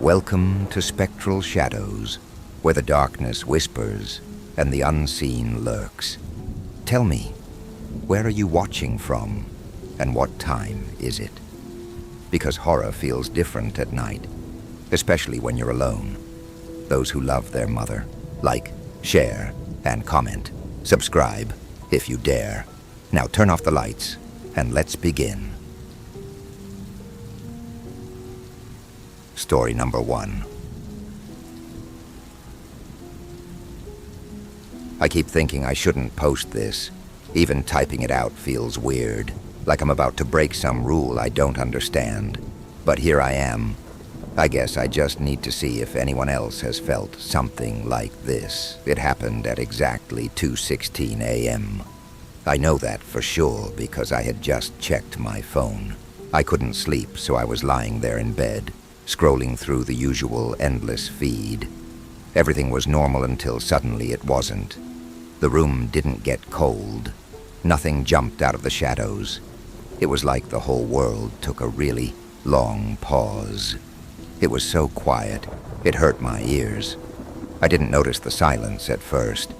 Welcome to Spectral Shadows, where the darkness whispers and the unseen lurks. Tell me, where are you watching from, and what time is it? Because horror feels different at night, especially when you're alone. Those who love their mother, like, share, and comment. Subscribe, if you dare. Now turn off the lights, and let's begin. Story number 1. I keep thinking I shouldn't post this. Even typing it out feels weird, like I'm about to break some rule I don't understand. But here I am. I guess I just need to see if anyone else has felt something like this. It happened at exactly 2:16 a.m. I know that for sure because I had just checked my phone. I couldn't sleep, so I was lying there in bed, scrolling through the usual endless feed. Everything was normal until suddenly it wasn't. The room didn't get cold. Nothing jumped out of the shadows. It was like the whole world took a really long pause. It was so quiet, it hurt my ears. I didn't notice the silence at first.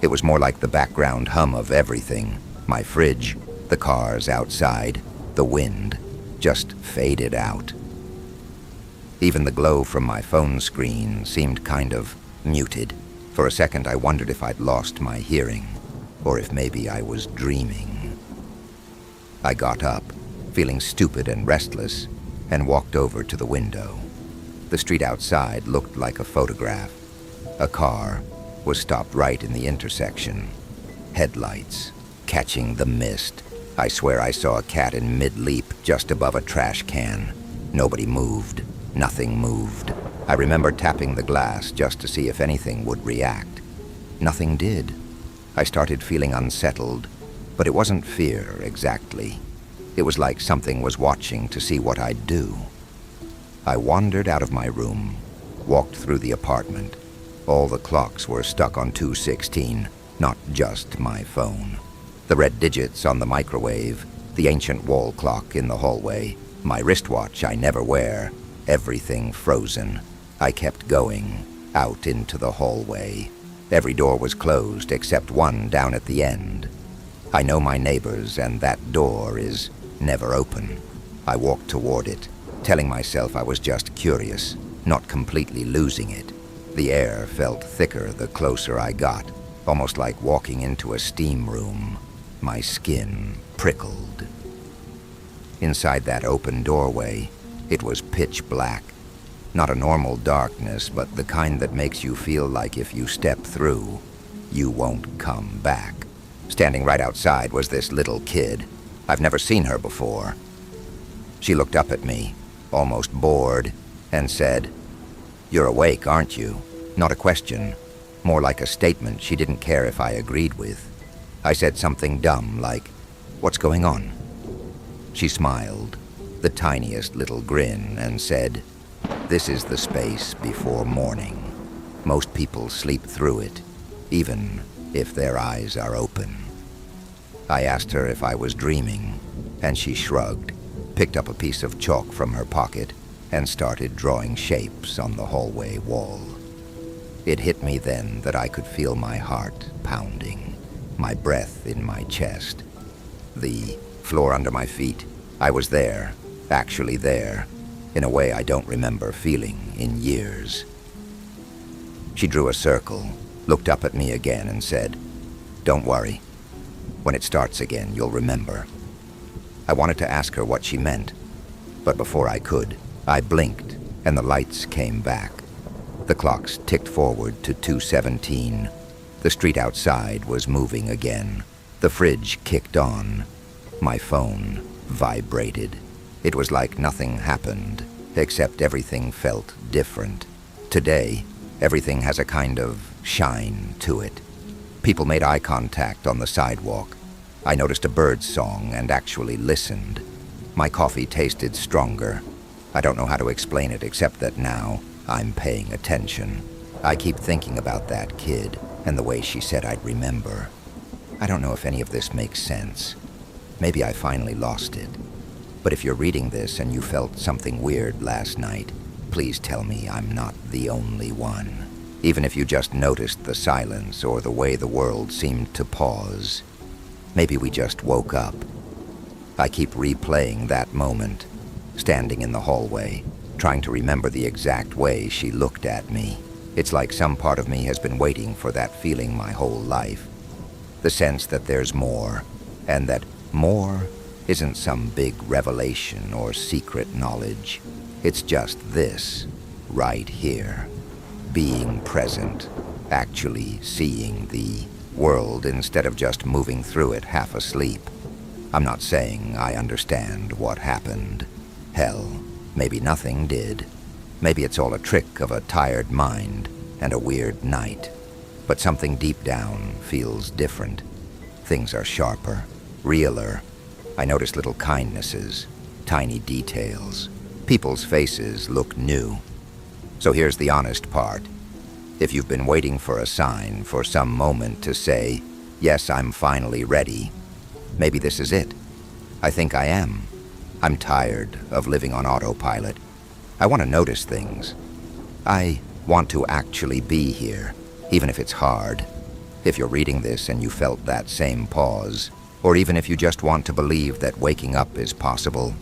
It was more like the background hum of everything. My fridge, the cars outside, the wind, just faded out. Even the glow from my phone screen seemed kind of muted. For a second I wondered if I'd lost my hearing, or if maybe I was dreaming. I got up, feeling stupid and restless, and walked over to the window. The street outside looked like a photograph. A car was stopped right in the intersection. Headlights, catching the mist. I swear I saw a cat in mid-leap just above a trash can. Nobody moved. Nothing moved. I remember tapping the glass just to see if anything would react. Nothing did. I started feeling unsettled, but it wasn't fear exactly. It was like something was watching to see what I'd do. I wandered out of my room, walked through the apartment. All the clocks were stuck on 2:16, not just my phone. The red digits on the microwave, the ancient wall clock in the hallway, my wristwatch I never wear, everything frozen. I kept going, out into the hallway. Every door was closed except one down at the end. I know my neighbors, and that door is never open. I walked toward it, telling myself I was just curious, not completely losing it. The air felt thicker the closer I got, almost like walking into a steam room. My skin prickled. Inside that open doorway, it was pitch black. Not a normal darkness, but the kind that makes you feel like if you step through, you won't come back. Standing right outside was this little kid. I've never seen her before. She looked up at me, almost bored, and said, "You're awake, aren't you?" Not a question, more like a statement she didn't care if I agreed with. I said something dumb like, "What's going on?" She smiled, the tiniest little grin, and said, "This is the space before morning. Most people sleep through it, even if their eyes are open." I asked her if I was dreaming, and she shrugged, picked up a piece of chalk from her pocket, and started drawing shapes on the hallway wall. It hit me then that I could feel my heart pounding, my breath in my chest. The floor under my feet, I was there, actually there, in a way I don't remember feeling in years. She drew a circle, looked up at me again, and said, "Don't worry. When it starts again, you'll remember." I wanted to ask her what she meant, but before I could, I blinked, and the lights came back. The clocks ticked forward to 2:17. The street outside was moving again. The fridge kicked on. My phone vibrated. It was like nothing happened, except everything felt different. Today, everything has a kind of shine to it. People made eye contact on the sidewalk. I noticed a bird's song and actually listened. My coffee tasted stronger. I don't know how to explain it except that now I'm paying attention. I keep thinking about that kid and the way she said I'd remember. I don't know if any of this makes sense. Maybe I finally lost it. But if you're reading this and you felt something weird last night, Please tell me I'm not the only one. Even if you just noticed the silence or the way the world seemed to pause. Maybe we just woke up. I keep replaying that moment, standing in the hallway, trying to remember the exact way she looked at me. It's like some part of me has been waiting for that feeling my whole life. The sense that there's more, and that more isn't some big revelation or secret knowledge. It's just this, right here. Being present, actually seeing the world instead of just moving through it half asleep. I'm not saying I understand what happened. Hell, maybe nothing did. Maybe it's all a trick of a tired mind and a weird night. But something deep down feels different. Things are sharper, realer. I notice little kindnesses, tiny details. People's faces look new. So here's the honest part. If you've been waiting for a sign, for some moment to say, yes, I'm finally ready, maybe this is it. I think I am. I'm tired of living on autopilot. I want to notice things. I want to actually be here, even if it's hard. If you're reading this and you felt that same pause, or even if you just want to believe that waking up is possible,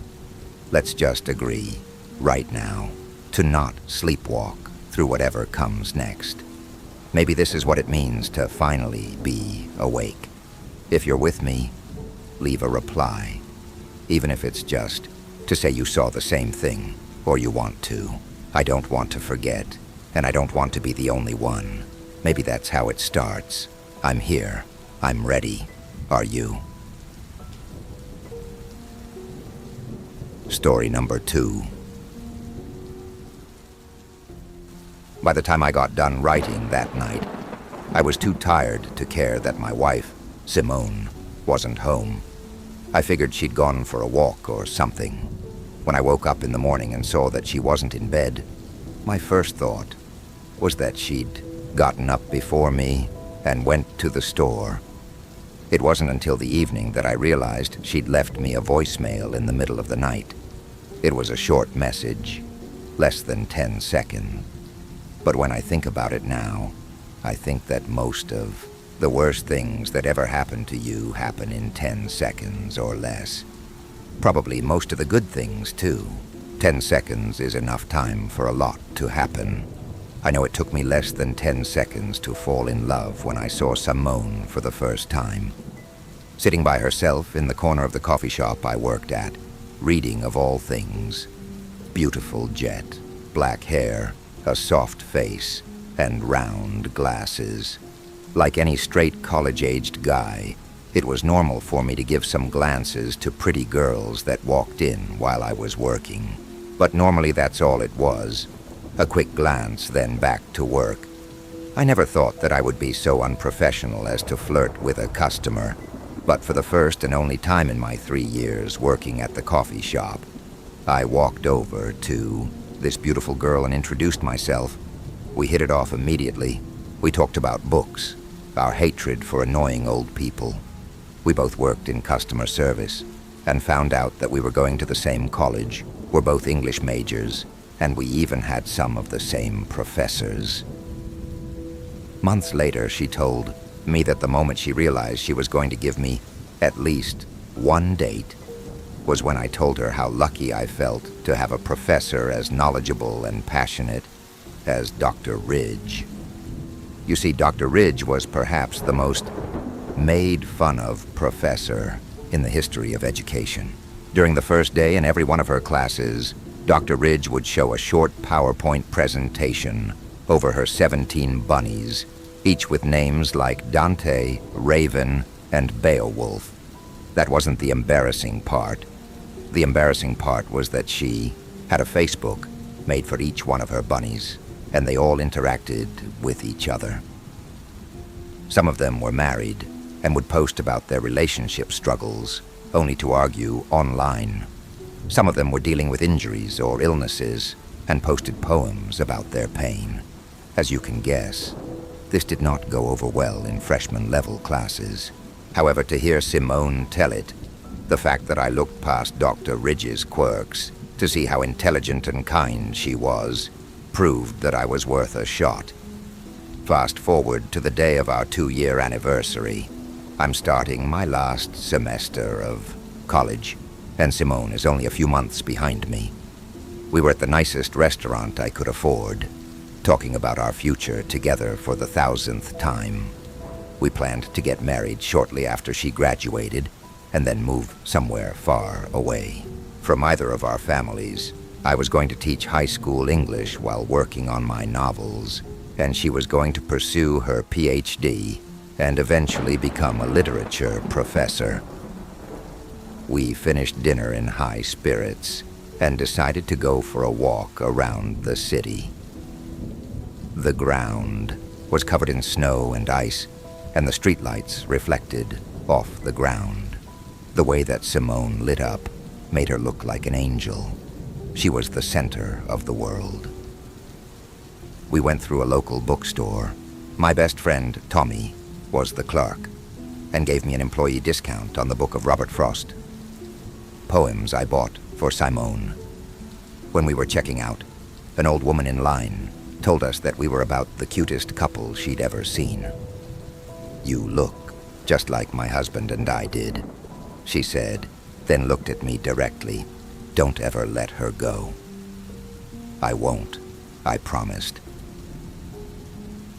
let's just agree, right now, to not sleepwalk through whatever comes next. Maybe this is what it means to finally be awake. If you're with me, leave a reply, even if it's just to say you saw the same thing, or you want to. I don't want to forget, and I don't want to be the only one. Maybe that's how it starts. I'm here. I'm ready. Are you? Story number 2. By the time I got done writing that night, I was too tired to care that my wife, Simone, wasn't home. I figured she'd gone for a walk or something. When I woke up in the morning and saw that she wasn't in bed, my first thought was that she'd gotten up before me and went to the store. It wasn't until the evening that I realized she'd left me a voicemail in the middle of the night. It was a short message, less than 10 seconds. But when I think about it now, I think that most of the worst things that ever happened to you happen in 10 seconds or less. Probably most of the good things, too. 10 seconds is enough time for a lot to happen. I know it took me less than 10 seconds to fall in love when I saw Simone for the first time. Sitting by herself in the corner of the coffee shop I worked at, reading of all things. Beautiful jet, black hair, a soft face, and round glasses. Like any straight college-aged guy, it was normal for me to give some glances to pretty girls that walked in while I was working. But normally that's all it was. A quick glance, then back to work. I never thought that I would be so unprofessional as to flirt with a customer. But for the first and only time in my 3 years working at the coffee shop, I walked over to this beautiful girl and introduced myself. We hit it off immediately. We talked about books, our hatred for annoying old people. We both worked in customer service and found out that we were going to the same college. We're both English majors, and we even had some of the same professors. Months later, she told me that the moment she realized she was going to give me at least one date was when I told her how lucky I felt to have a professor as knowledgeable and passionate as Dr. Ridge. You see, Dr. Ridge was perhaps the most made fun of professor in the history of education. During the first day in every one of her classes, Dr. Ridge would show a short PowerPoint presentation over her 17 bunnies, each with names like Dante, Raven, and Beowulf. That wasn't the embarrassing part. The embarrassing part was that she had a Facebook made for each one of her bunnies, and they all interacted with each other. Some of them were married and would post about their relationship struggles, only to argue online. Some of them were dealing with injuries or illnesses and posted poems about their pain. As you can guess, this did not go over well in freshman-level classes. However, to hear Simone tell it, the fact that I looked past Dr. Ridge's quirks to see how intelligent and kind she was, proved that I was worth a shot. Fast forward to the day of our 2-year anniversary. I'm starting my last semester of college, and Simone is only a few months behind me. We were at the nicest restaurant I could afford, talking about our future together for the 1000th time. We planned to get married shortly after she graduated, and then move somewhere far away from either of our families. I was going to teach high school English while working on my novels, and she was going to pursue her PhD and eventually become a literature professor. We finished dinner in high spirits and decided to go for a walk around the city. The ground was covered in snow and ice, and the streetlights reflected off the ground. The way that Simone lit up made her look like an angel. She was the center of the world. We went through a local bookstore. My best friend, Tommy, was the clerk and gave me an employee discount on the book of Robert Frost. Poems I bought for Simone. When we were checking out, an old woman in line told us that we were about the cutest couple she'd ever seen. "You look just like my husband and I did," she said, then looked at me directly. "Don't ever let her go." "I won't," I promised.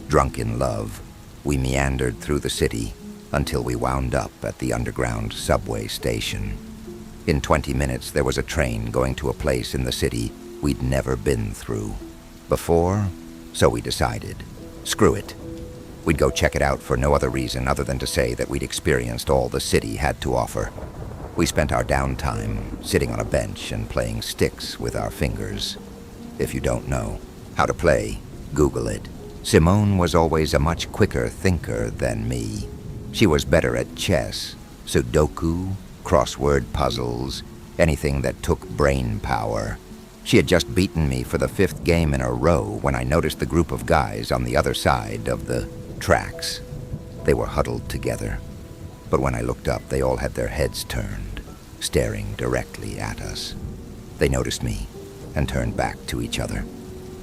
Drunk in love, we meandered through the city until we wound up at the underground subway station. In 20 minutes, there was a train going to a place in the city we'd never been through before, so we decided, screw it. We'd go check it out for no other reason other than to say that we'd experienced all the city had to offer. We spent our downtime sitting on a bench and playing sticks with our fingers. If you don't know how to play, Google it. Simone was always a much quicker thinker than me. She was better at chess, Sudoku, crossword puzzles, anything that took brain power. She had just beaten me for the 5th game in a row when I noticed the group of guys on the other side of the tracks. They were huddled together, but when I looked up, they all had their heads turned, staring directly at us. They noticed me and turned back to each other.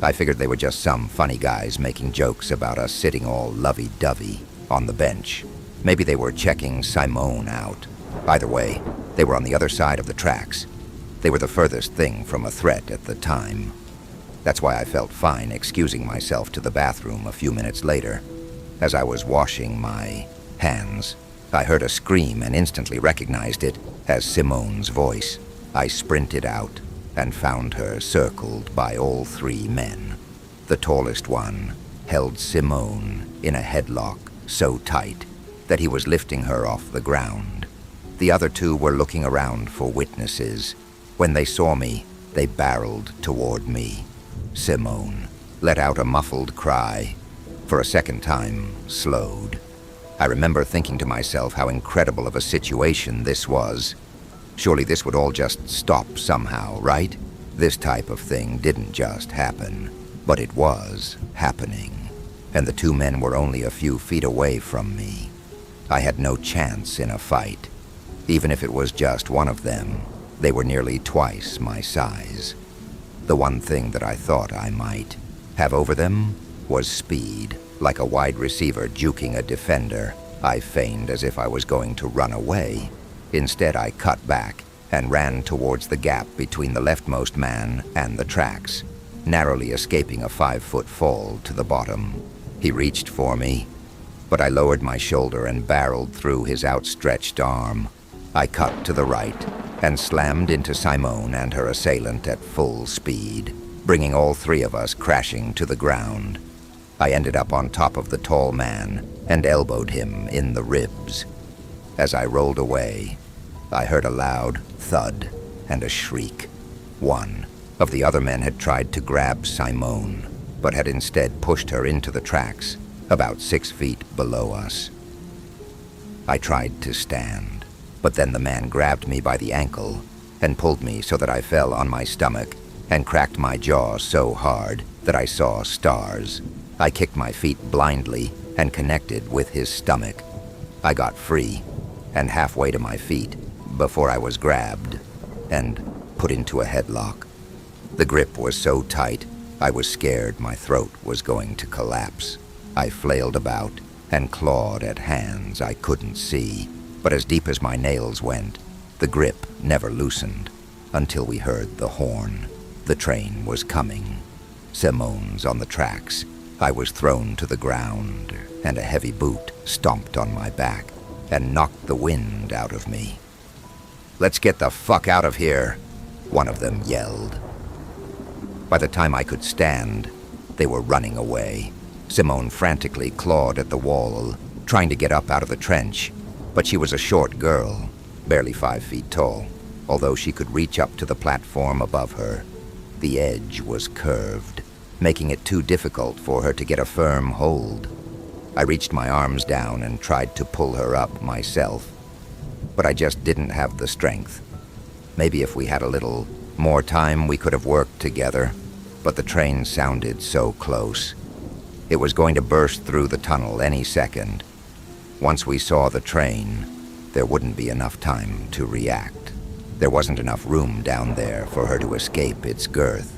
I figured they were just some funny guys making jokes about us sitting all lovey-dovey on the bench. Maybe they were checking Simone out. Either way, they were on the other side of the tracks. They were the furthest thing from a threat at the time. That's why I felt fine excusing myself to the bathroom a few minutes later. As I was washing my hands, I heard a scream and instantly recognized it as Simone's voice. I sprinted out and found her circled by all 3 men. The tallest one held Simone in a headlock so tight that he was lifting her off the ground. The other 2 were looking around for witnesses. When they saw me, they barreled toward me. Simone let out a muffled cry. For a second time, slowed. I remember thinking to myself how incredible of a situation this was. Surely this would all just stop somehow, right? This type of thing didn't just happen, but it was happening. And the 2 men were only a few feet away from me. I had no chance in a fight. Even if it was just one of them, they were nearly twice my size. The one thing that I thought I might have over them was speed. Like a wide receiver juking a defender, I feigned as if I was going to run away. Instead, I cut back and ran towards the gap between the leftmost man and the tracks, narrowly escaping a 5-foot fall to the bottom. He reached for me, but I lowered my shoulder and barreled through his outstretched arm. I cut to the right and slammed into Simone and her assailant at full speed, bringing all 3 of us crashing to the ground. I ended up on top of the tall man and elbowed him in the ribs. As I rolled away, I heard a loud thud and a shriek. One of the other men had tried to grab Simone, but had instead pushed her into the tracks about 6 feet below us. I tried to stand, but then the man grabbed me by the ankle and pulled me so that I fell on my stomach and cracked my jaw so hard that I saw stars. I kicked my feet blindly and connected with his stomach. I got free and halfway to my feet before I was grabbed and put into a headlock. The grip was so tight, I was scared my throat was going to collapse. I flailed about and clawed at hands I couldn't see, but as deep as my nails went, the grip never loosened until we heard the horn. The train was coming. Simone's on the tracks. I was thrown to the ground, and a heavy boot stomped on my back and knocked the wind out of me. "Let's get the fuck out of here," one of them yelled. By the time I could stand, they were running away. Simone frantically clawed at the wall, trying to get up out of the trench, but she was a short girl, barely 5 feet tall, although she could reach up to the platform above her. The edge was curved, making it too difficult for her to get a firm hold. I reached my arms down and tried to pull her up myself, but I just didn't have the strength. Maybe if we had a little more time, we could have worked together, but the train sounded so close. It was going to burst through the tunnel any second. Once we saw the train, there wouldn't be enough time to react. There wasn't enough room down there for her to escape its girth.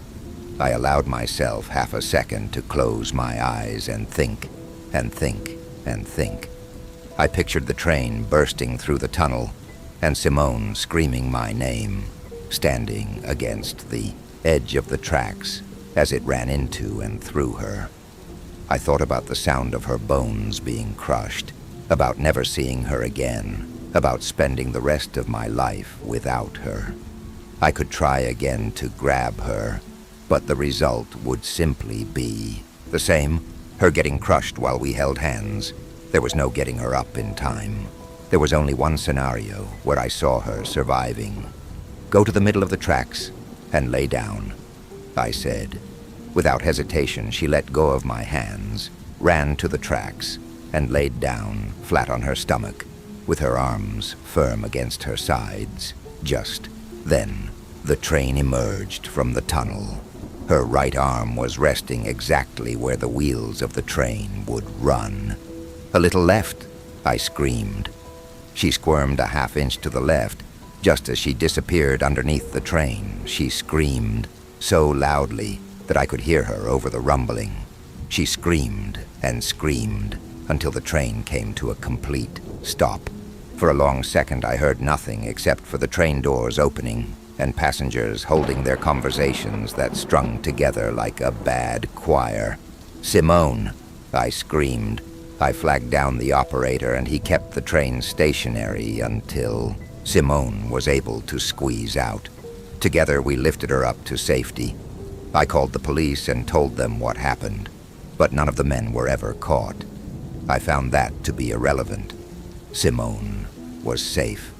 I allowed myself half a second to close my eyes and think, and think, and think. I pictured the train bursting through the tunnel, and Simone screaming my name, standing against the edge of the tracks as it ran into and through her. I thought about the sound of her bones being crushed, about never seeing her again, about spending the rest of my life without her. I could try again to grab her, but the result would simply be the same, her getting crushed while we held hands. There was no getting her up in time. There was only one scenario where I saw her surviving. "Go to the middle of the tracks and lay down," I said. Without hesitation, she let go of my hands, ran to the tracks, and laid down flat on her stomach, with her arms firm against her sides. Just then, the train emerged from the tunnel. Her right arm was resting exactly where the wheels of the train would run. "A little left," I screamed. She squirmed a half-inch to the left. Just as she disappeared underneath the train, she screamed so loudly that I could hear her over the rumbling. She screamed and screamed until the train came to a complete stop. For a long second, I heard nothing except for the train doors opening and passengers holding their conversations that strung together like a bad choir. "Simone!" I screamed. I flagged down the operator, and he kept the train stationary until Simone was able to squeeze out. Together, we lifted her up to safety. I called the police and told them what happened, but none of the men were ever caught. I found that to be irrelevant. Simone was safe.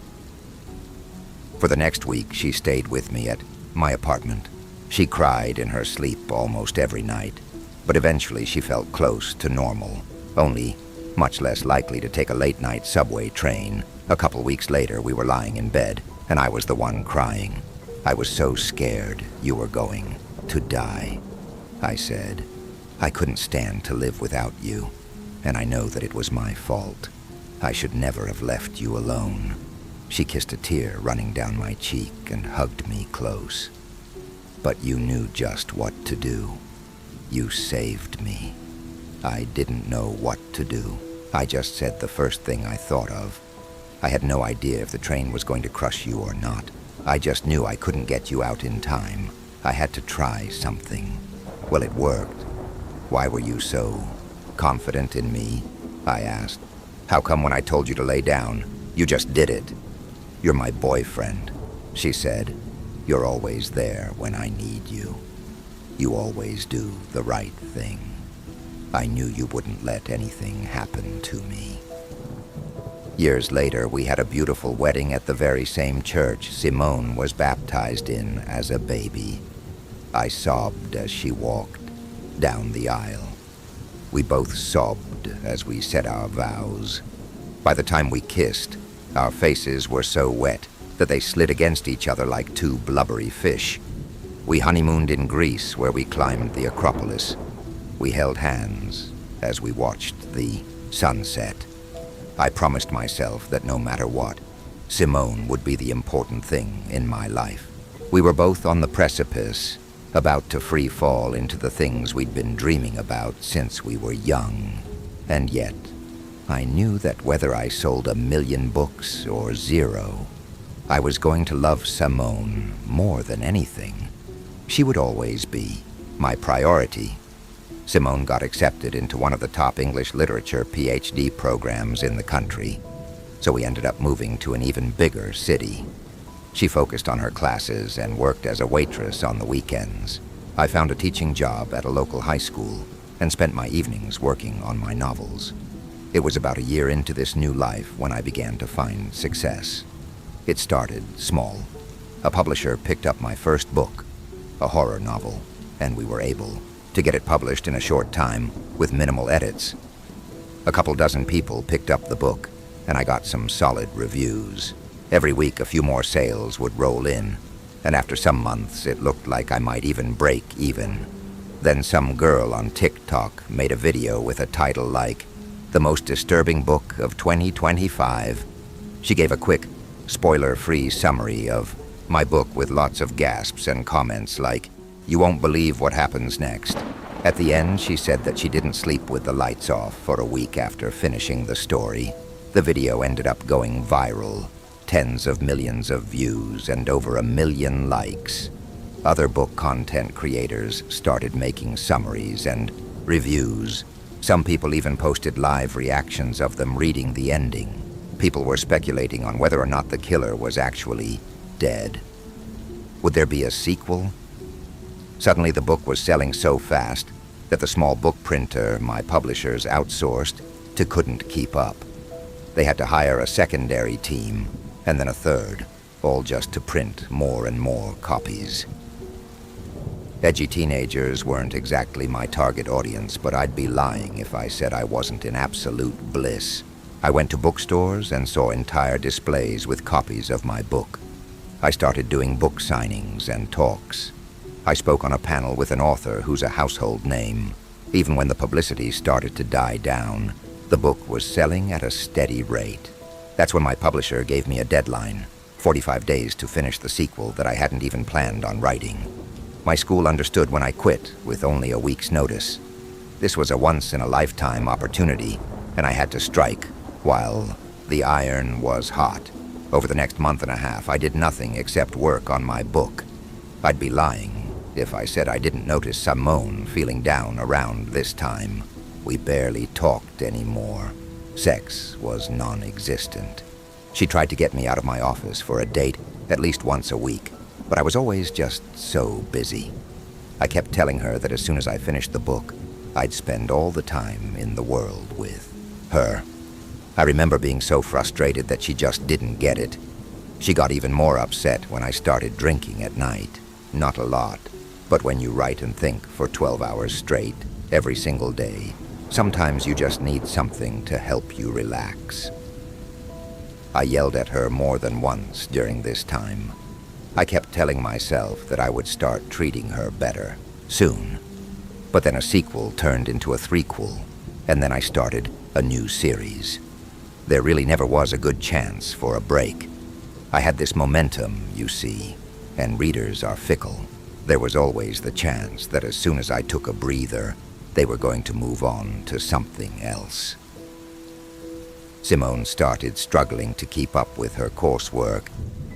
For the next week, she stayed with me at my apartment. She cried in her sleep almost every night, but eventually she felt close to normal, only much less likely to take a late-night subway train. A couple weeks later, we were lying in bed, and I was the one crying. "I was so scared you were going to die," I said. "I couldn't stand to live without you, and I know that it was my fault. I should never have left you alone." She kissed a tear running down my cheek and hugged me close. "But you knew just what to do. You saved me. I didn't know what to do. I just said the first thing I thought of. I had no idea if the train was going to crush you or not. I just knew I couldn't get you out in time. I had to try something. Well, it worked. Why were you so confident in me?" I asked. "How come when I told you to lay down, you just did it?" "You're my boyfriend," she said. "You're always there when I need you. You always do the right thing. I knew you wouldn't let anything happen to me." Years later, we had a beautiful wedding at the very same church Simone was baptized in as a baby. I sobbed as she walked down the aisle. We both sobbed as we said our vows. By the time we kissed, our faces were so wet that they slid against each other like two blubbery fish. We honeymooned in Greece, where we climbed the Acropolis. We held hands as we watched the sunset. I promised myself that no matter what, Simone would be the important thing in my life. We were both on the precipice about to free fall into the things we'd been dreaming about since we were young. And yet, I knew that whether I sold 1,000,000 books or 0, I was going to love Simone more than anything. She would always be my priority. Simone got accepted into one of the top English literature PhD programs in the country, so we ended up moving to an even bigger city. She focused on her classes and worked as a waitress on the weekends. I found a teaching job at a local high school and spent my evenings working on my novels. It was about a year into this new life when I began to find success. It started small. A publisher picked up my first book, a horror novel, and we were able to get it published in a short time with minimal edits. A couple dozen people picked up the book, and I got some solid reviews. Every week a few more sales would roll in, and after some months it looked like I might even break even. Then some girl on TikTok made a video with a title like, "The Most Disturbing Book of 2025. She gave a quick, spoiler-free summary of my book with lots of gasps and comments like, "You won't believe what happens next." At the end, she said that she didn't sleep with the lights off for a week after finishing the story. The video ended up going viral, tens of millions of views and over 1,000,000 likes. Other book content creators started making summaries and reviews. Some people even posted live reactions of them reading the ending. People were speculating on whether or not the killer was actually dead. Would there be a sequel? Suddenly the book was selling so fast that the small book printer my publishers outsourced to couldn't keep up. They had to hire a secondary team, and then a third, all just to print more and more copies. Edgy teenagers weren't exactly my target audience, but I'd be lying if I said I wasn't in absolute bliss. I went to bookstores and saw entire displays with copies of my book. I started doing book signings and talks. I spoke on a panel with an author who's a household name. Even when the publicity started to die down, the book was selling at a steady rate. That's when my publisher gave me a deadline, 45 days to finish the sequel that I hadn't even planned on writing. My school understood when I quit with only a week's notice. This was a once-in-a-lifetime opportunity, and I had to strike while the iron was hot. Over the next month and a half, I did nothing except work on my book. I'd be lying if I said I didn't notice Simone feeling down around this time. We barely talked anymore. Sex was non-existent. She tried to get me out of my office for a date at least once a week, but I was always just so busy. I kept telling her that as soon as I finished the book, I'd spend all the time in the world with her. I remember being so frustrated that she just didn't get it. She got even more upset when I started drinking at night. Not a lot, but when you write and think for 12 hours straight, every single day, sometimes you just need something to help you relax. I yelled at her more than once during this time. I kept telling myself that I would start treating her better soon. But then a sequel turned into a threequel, and then I started a new series. There really never was a good chance for a break. I had this momentum, you see, and readers are fickle. There was always the chance that as soon as I took a breather, they were going to move on to something else. Simone started struggling to keep up with her coursework,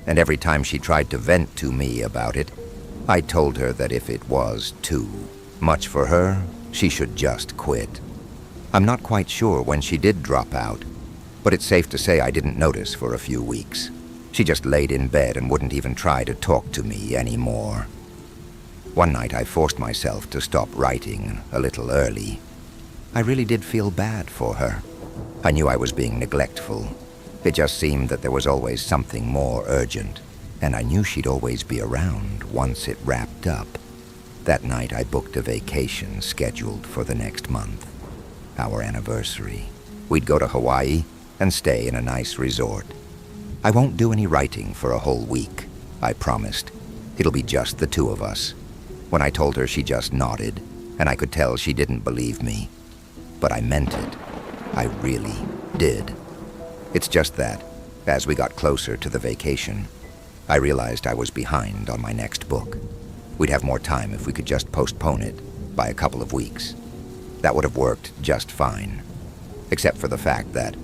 and every time she tried to vent to me about it, I told her that if it was too much for her, she should just quit. I'm not quite sure when she did drop out, but it's safe to say I didn't notice for a few weeks. She just laid in bed and wouldn't even try to talk to me anymore. One night I forced myself to stop writing a little early. I really did feel bad for her. I knew I was being neglectful. It just seemed that there was always something more urgent, and I knew she'd always be around once it wrapped up. That night I booked a vacation scheduled for the next month, our anniversary. We'd go to Hawaii and stay in a nice resort. I won't do any writing for a whole week, I promised. It'll be just the two of us. When I told her, she just nodded, and I could tell she didn't believe me. But I meant it. I really did. It's just that, as we got closer to the vacation, I realized I was behind on my next book. We'd have more time if we could just postpone it by a couple of weeks. That would have worked just fine. Except for the fact that,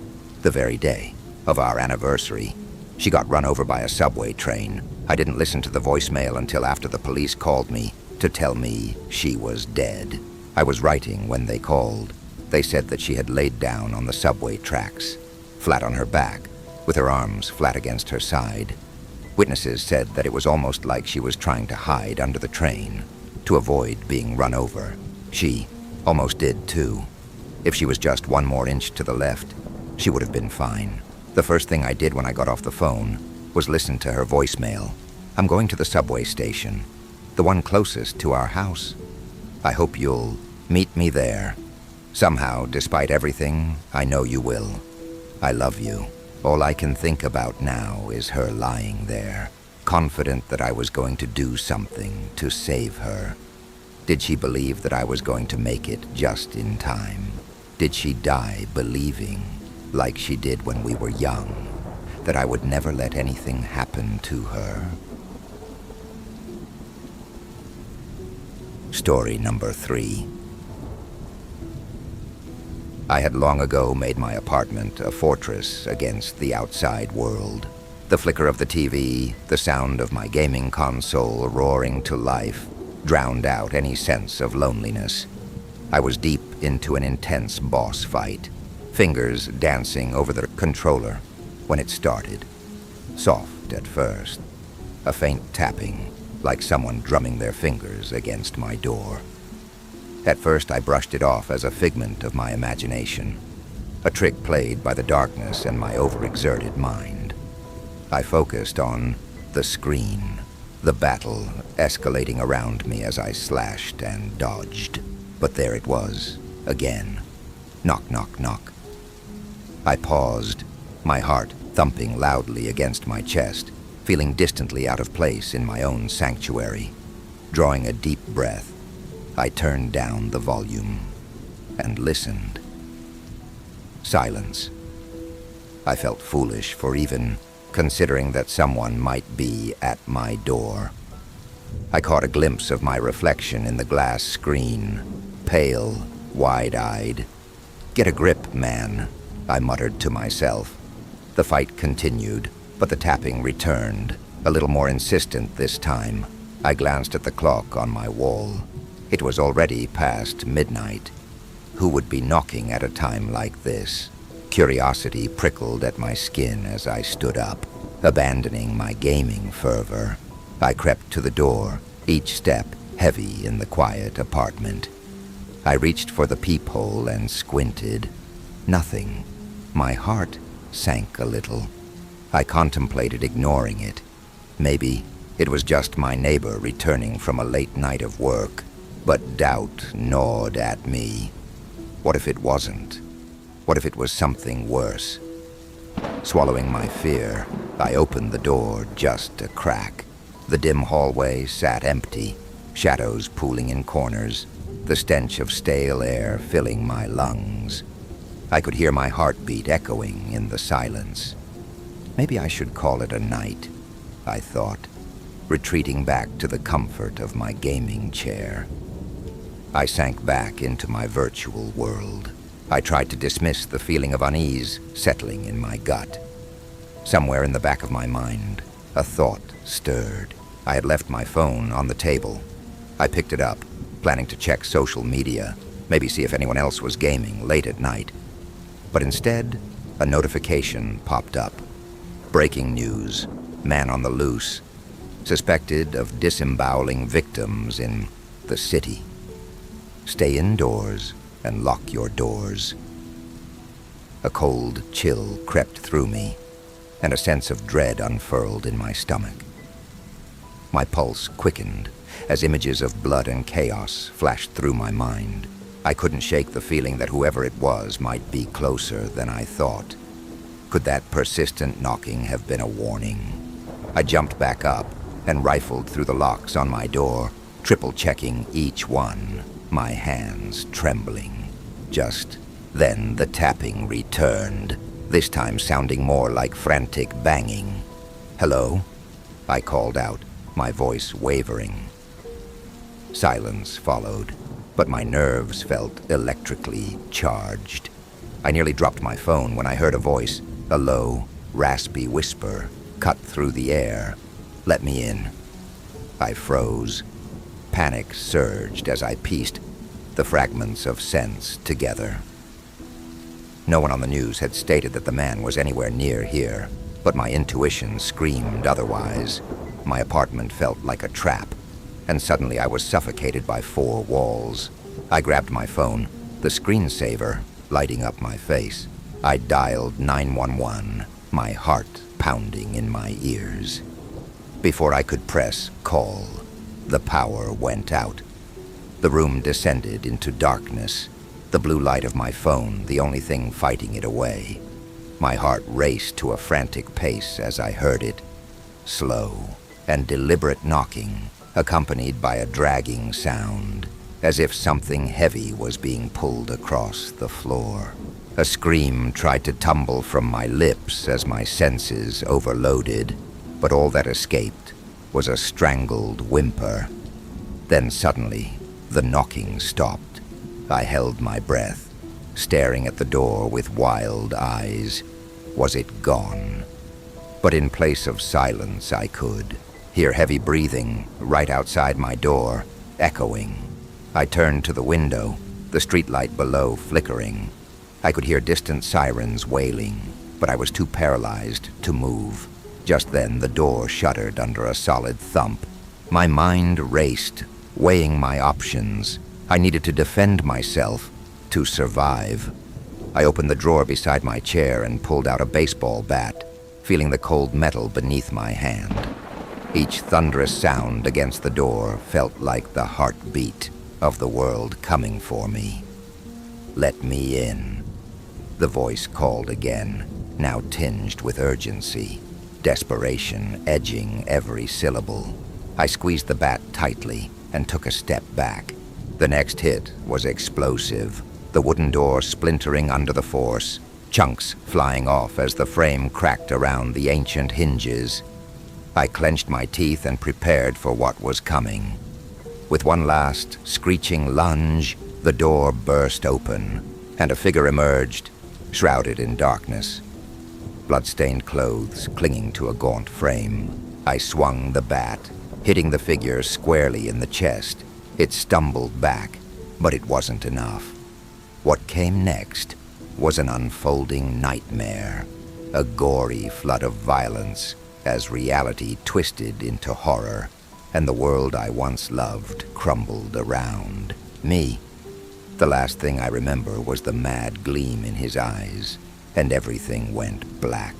the very day of our anniversary, she got run over by a subway train. I didn't listen to the voicemail until after the police called me to tell me she was dead. I was writing when they called. They said that she had laid down on the subway tracks, flat on her back, with her arms flat against her side. Witnesses said that it was almost like she was trying to hide under the train to avoid being run over. She almost did too. If she was just one more inch to the left, she would have been fine. The first thing I did when I got off the phone was listen to her voicemail. I'm going to the subway station, the one closest to our house. I hope you'll meet me there. Somehow, despite everything, I know you will. I love you. All I can think about now is her lying there, confident that I was going to do something to save her. Did she believe that I was going to make it just in time? Did she die believing, like she did when we were young, that I would never let anything happen to her? Story number 3. I had long ago made my apartment a fortress against the outside world. The flicker of the TV, the sound of my gaming console roaring to life, drowned out any sense of loneliness. I was deep into an intense boss fight, fingers dancing over the controller when it started. Soft at first, a faint tapping, like someone drumming their fingers against my door. At first I brushed it off as a figment of my imagination, a trick played by the darkness and my overexerted mind. I focused on the screen, the battle escalating around me as I slashed and dodged. But there it was, again. Knock, knock, knock. I paused, my heart thumping loudly against my chest, feeling distantly out of place in my own sanctuary. Drawing a deep breath, I turned down the volume and listened. Silence. I felt foolish for even considering that someone might be at my door. I caught a glimpse of my reflection in the glass screen, pale, wide-eyed. "Get a grip, man," I muttered to myself. The fight continued, but the tapping returned, a little more insistent this time. I glanced at the clock on my wall. It was already past midnight. Who would be knocking at a time like this? Curiosity prickled at my skin as I stood up, abandoning my gaming fervor. I crept to the door, each step heavy in the quiet apartment. I reached for the peephole and squinted. Nothing. My heart sank a little. I contemplated ignoring it. Maybe it was just my neighbor returning from a late night of work. But doubt gnawed at me. What if it wasn't? What if it was something worse? Swallowing my fear, I opened the door just a crack. The dim hallway sat empty, shadows pooling in corners, the stench of stale air filling my lungs. I could hear my heartbeat echoing in the silence. Maybe I should call it a night, I thought, retreating back to the comfort of my gaming chair. I sank back into my virtual world. I tried to dismiss the feeling of unease settling in my gut. Somewhere in the back of my mind, a thought stirred. I had left my phone on the table. I picked it up, planning to check social media, maybe see if anyone else was gaming late at night. But instead, a notification popped up. Breaking news. Man on the loose. Suspected of disemboweling victims in the city. Stay indoors and lock your doors. A cold chill crept through me, and a sense of dread unfurled in my stomach. My pulse quickened as images of blood and chaos flashed through my mind. I couldn't shake the feeling that whoever it was might be closer than I thought. Could that persistent knocking have been a warning? I jumped back up and rifled through the locks on my door, triple-checking each one, my hands trembling. Just then the tapping returned, this time sounding more like frantic banging. "Hello?" I called out, my voice wavering. Silence followed, but my nerves felt electrically charged. I nearly dropped my phone when I heard a voice, a low, raspy whisper, cut through the air. "Let me in." I froze. Panic surged as I pieced the fragments of sense together. No one on the news had stated that the man was anywhere near here, but my intuition screamed otherwise. My apartment felt like a trap, and suddenly I was suffocated by four walls. I grabbed my phone, the screensaver lighting up my face. I dialed 911, my heart pounding in my ears. Before I could press call, the power went out. The room descended into darkness, the blue light of my phone the only thing fighting it away. My heart raced to a frantic pace as I heard it, slow and deliberate knocking, accompanied by a dragging sound, as if something heavy was being pulled across the floor. A scream tried to tumble from my lips as my senses overloaded, but all that escaped was a strangled whimper. Then suddenly, the knocking stopped. I held my breath, staring at the door with wild eyes. Was it gone? But in place of silence, I could hear heavy breathing right outside my door, echoing. I turned to the window, the streetlight below flickering. I could hear distant sirens wailing, but I was too paralyzed to move. Just then, the door shuttered under a solid thump. My mind raced, weighing my options. I needed to defend myself, to survive. I opened the drawer beside my chair and pulled out a baseball bat, feeling the cold metal beneath my hand. Each thunderous sound against the door felt like the heartbeat of the world coming for me. "Let me in," the voice called again, now tinged with urgency, desperation edging every syllable. I squeezed the bat tightly and took a step back. The next hit was explosive, the wooden door splintering under the force, chunks flying off as the frame cracked around the ancient hinges. I clenched my teeth and prepared for what was coming. With one last, screeching lunge, the door burst open, and a figure emerged, shrouded in darkness. Blood-stained clothes clinging to a gaunt frame. I swung the bat, hitting the figure squarely in the chest. It stumbled back, but it wasn't enough. What came next was an unfolding nightmare, a gory flood of violence as reality twisted into horror, and the world I once loved crumbled around me. The last thing I remember was the mad gleam in his eyes, and everything went black.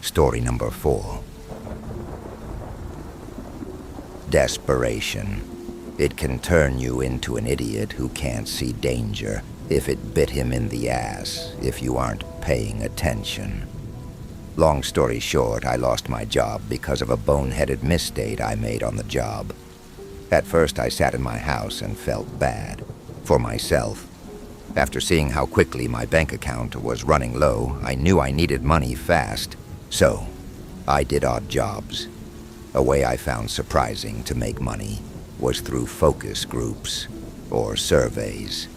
Story number 4. Desperation. It can turn you into an idiot who can't see danger if it bit him in the ass if you aren't paying attention. Long story short, I lost my job because of a boneheaded mistake I made on the job. At first, I sat in my house and felt bad for myself. After seeing how quickly my bank account was running low, I knew I needed money fast, so I did odd jobs. A way I found surprising to make money was through focus groups or surveys.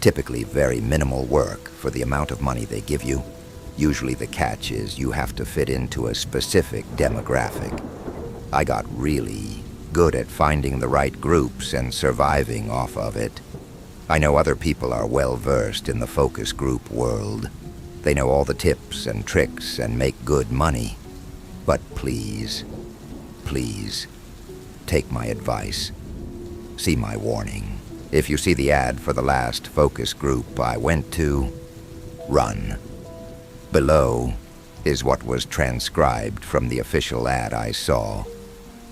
Typically very minimal work for the amount of money they give you. Usually the catch is you have to fit into a specific demographic. I got really good at finding the right groups and surviving off of it. I know other people are well versed in the focus group world. They know all the tips and tricks and make good money. But please, please, take my advice. See my warning. If you see the ad for the last focus group I went to, run. Below is what was transcribed from the official ad I saw.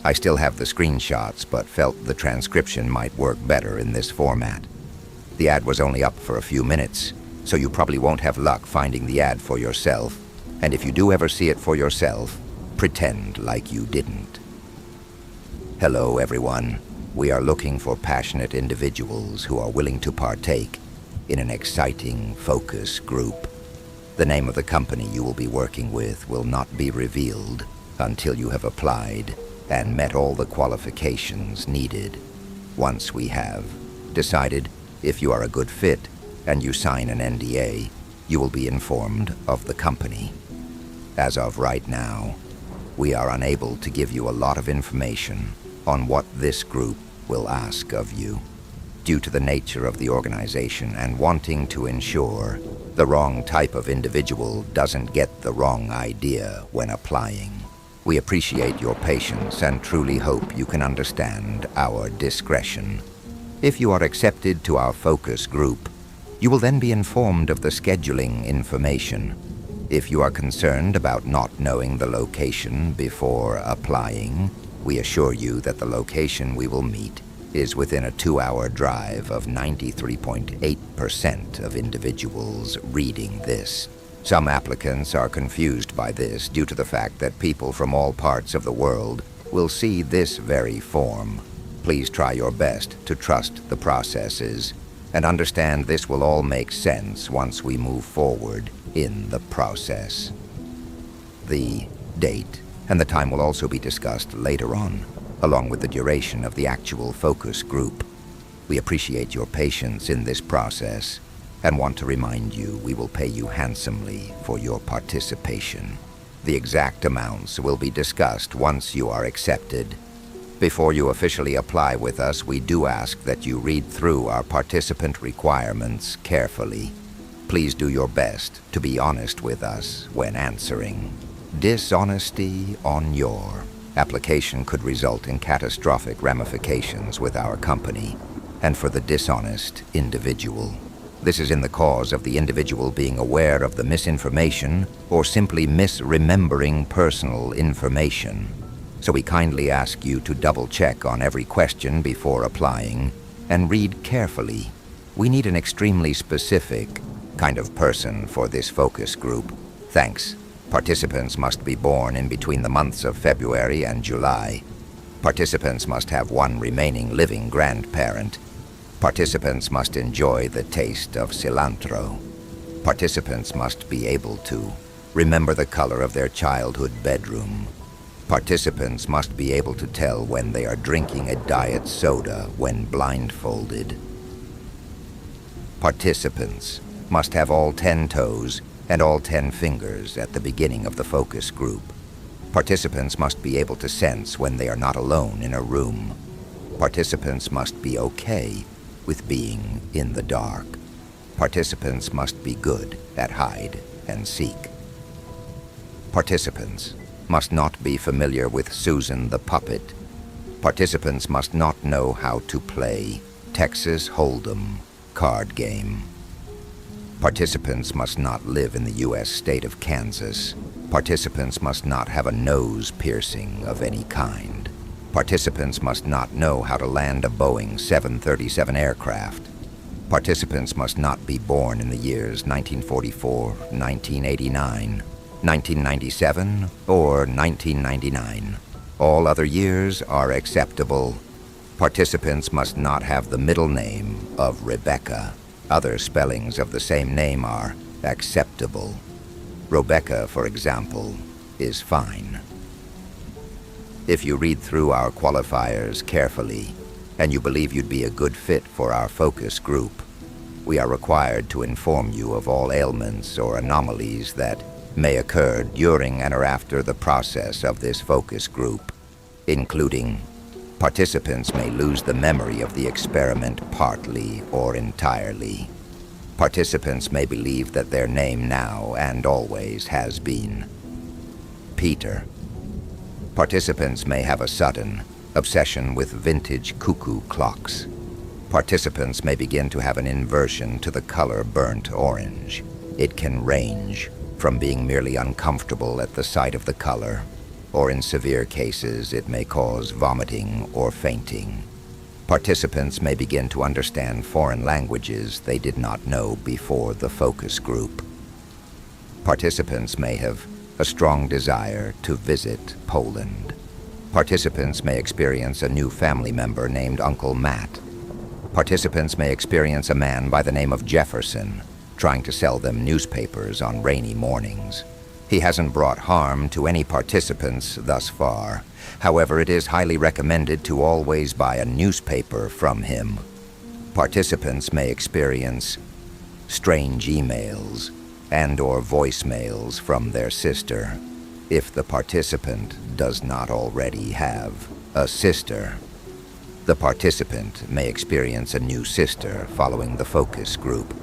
I still have the screenshots, but felt the transcription might work better in this format. The ad was only up for a few minutes, so you probably won't have luck finding the ad for yourself. And if you do ever see it for yourself, pretend like you didn't. Hello, everyone. We are looking for passionate individuals who are willing to partake in an exciting focus group. The name of the company you will be working with will not be revealed until you have applied. and met all the qualifications needed. Once we have decided if you are a good fit and you sign an NDA, you will be informed of the company. As of right now, we are unable to give you a lot of information on what this group will ask of you, due to the nature of the organization and wanting to ensure the wrong type of individual doesn't get the wrong idea when applying. We appreciate your patience and truly hope you can understand our discretion. If you are accepted to our focus group, you will then be informed of the scheduling information. If you are concerned about not knowing the location before applying, we assure you that the location we will meet is within a 2-hour drive of 93.8% of individuals reading this. Some applicants are confused by this due to the fact that people from all parts of the world will see this very form. Please try your best to trust the processes and understand this will all make sense once we move forward in the process. The date and the time will also be discussed later on, along with the duration of the actual focus group. We appreciate your patience in this process and want to remind you we will pay you handsomely for your participation. The exact amounts will be discussed once you are accepted. Before you officially apply with us, we do ask that you read through our participant requirements carefully. Please do your best to be honest with us when answering. Dishonesty on your application could result in catastrophic ramifications with our company and for the dishonest individual. This is in the cause of the individual being aware of the misinformation or simply misremembering personal information. So we kindly ask you to double-check on every question before applying and read carefully. We need an extremely specific kind of person for this focus group. Thanks. Participants must be born in between the months of February and July. Participants must have one remaining living grandparent. Participants must enjoy the taste of cilantro. Participants must be able to remember the color of their childhood bedroom. Participants must be able to tell when they are drinking a diet soda when blindfolded. Participants must have all 10 toes and all 10 fingers at the beginning of the focus group. Participants must be able to sense when they are not alone in a room. Participants must be okay with being in the dark. Participants must be good at hide and seek. Participants must not be familiar with Susan the puppet. Participants must not know how to play Texas Hold'em card game. Participants must not live in the U.S. state of Kansas. Participants must not have a nose piercing of any kind. Participants must not know how to land a Boeing 737 aircraft. Participants must not be born in the years 1944, 1989, 1997, or 1999. All other years are acceptable. Participants must not have the middle name of Rebecca. Other spellings of the same name are acceptable. Rebecca, for example, is fine. If you read through our qualifiers carefully and you believe you'd be a good fit for our focus group, we are required to inform you of all ailments or anomalies that may occur during and or after the process of this focus group, including participants may lose the memory of the experiment partly or entirely. Participants may believe that their name now and always has been Peter. Participants may have a sudden obsession with vintage cuckoo clocks. Participants may begin to have an inversion to the color burnt orange. It can range from being merely uncomfortable at the sight of the color, or in severe cases it may cause vomiting or fainting. Participants may begin to understand foreign languages they did not know before the focus group. Participants may have a strong desire to visit Poland. Participants may experience a new family member named Uncle Matt. Participants may experience a man by the name of Jefferson trying to sell them newspapers on rainy mornings. He hasn't brought harm to any participants thus far. However, it is highly recommended to always buy a newspaper from him. Participants may experience strange emails and/or voicemails from their sister, if the participant does not already have a sister. The participant may experience a new sister following the focus group.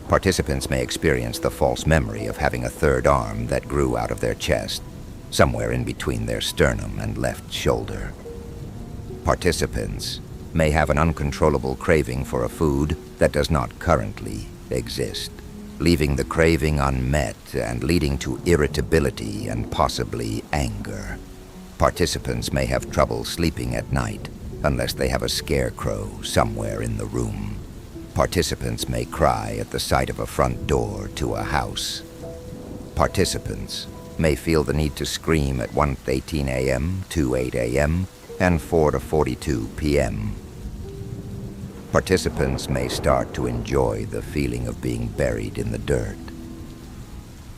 Participants may experience the false memory of having a third arm that grew out of their chest, somewhere in between their sternum and left shoulder. Participants may have an uncontrollable craving for a food that does not currently exist, leaving the craving unmet and leading to irritability and possibly anger. Participants may have trouble sleeping at night unless they have a scarecrow somewhere in the room. Participants may cry at the sight of a front door to a house. Participants may feel the need to scream at 1:18 a.m., 2:08 a.m., and 4:42 p.m. Participants may start to enjoy the feeling of being buried in the dirt.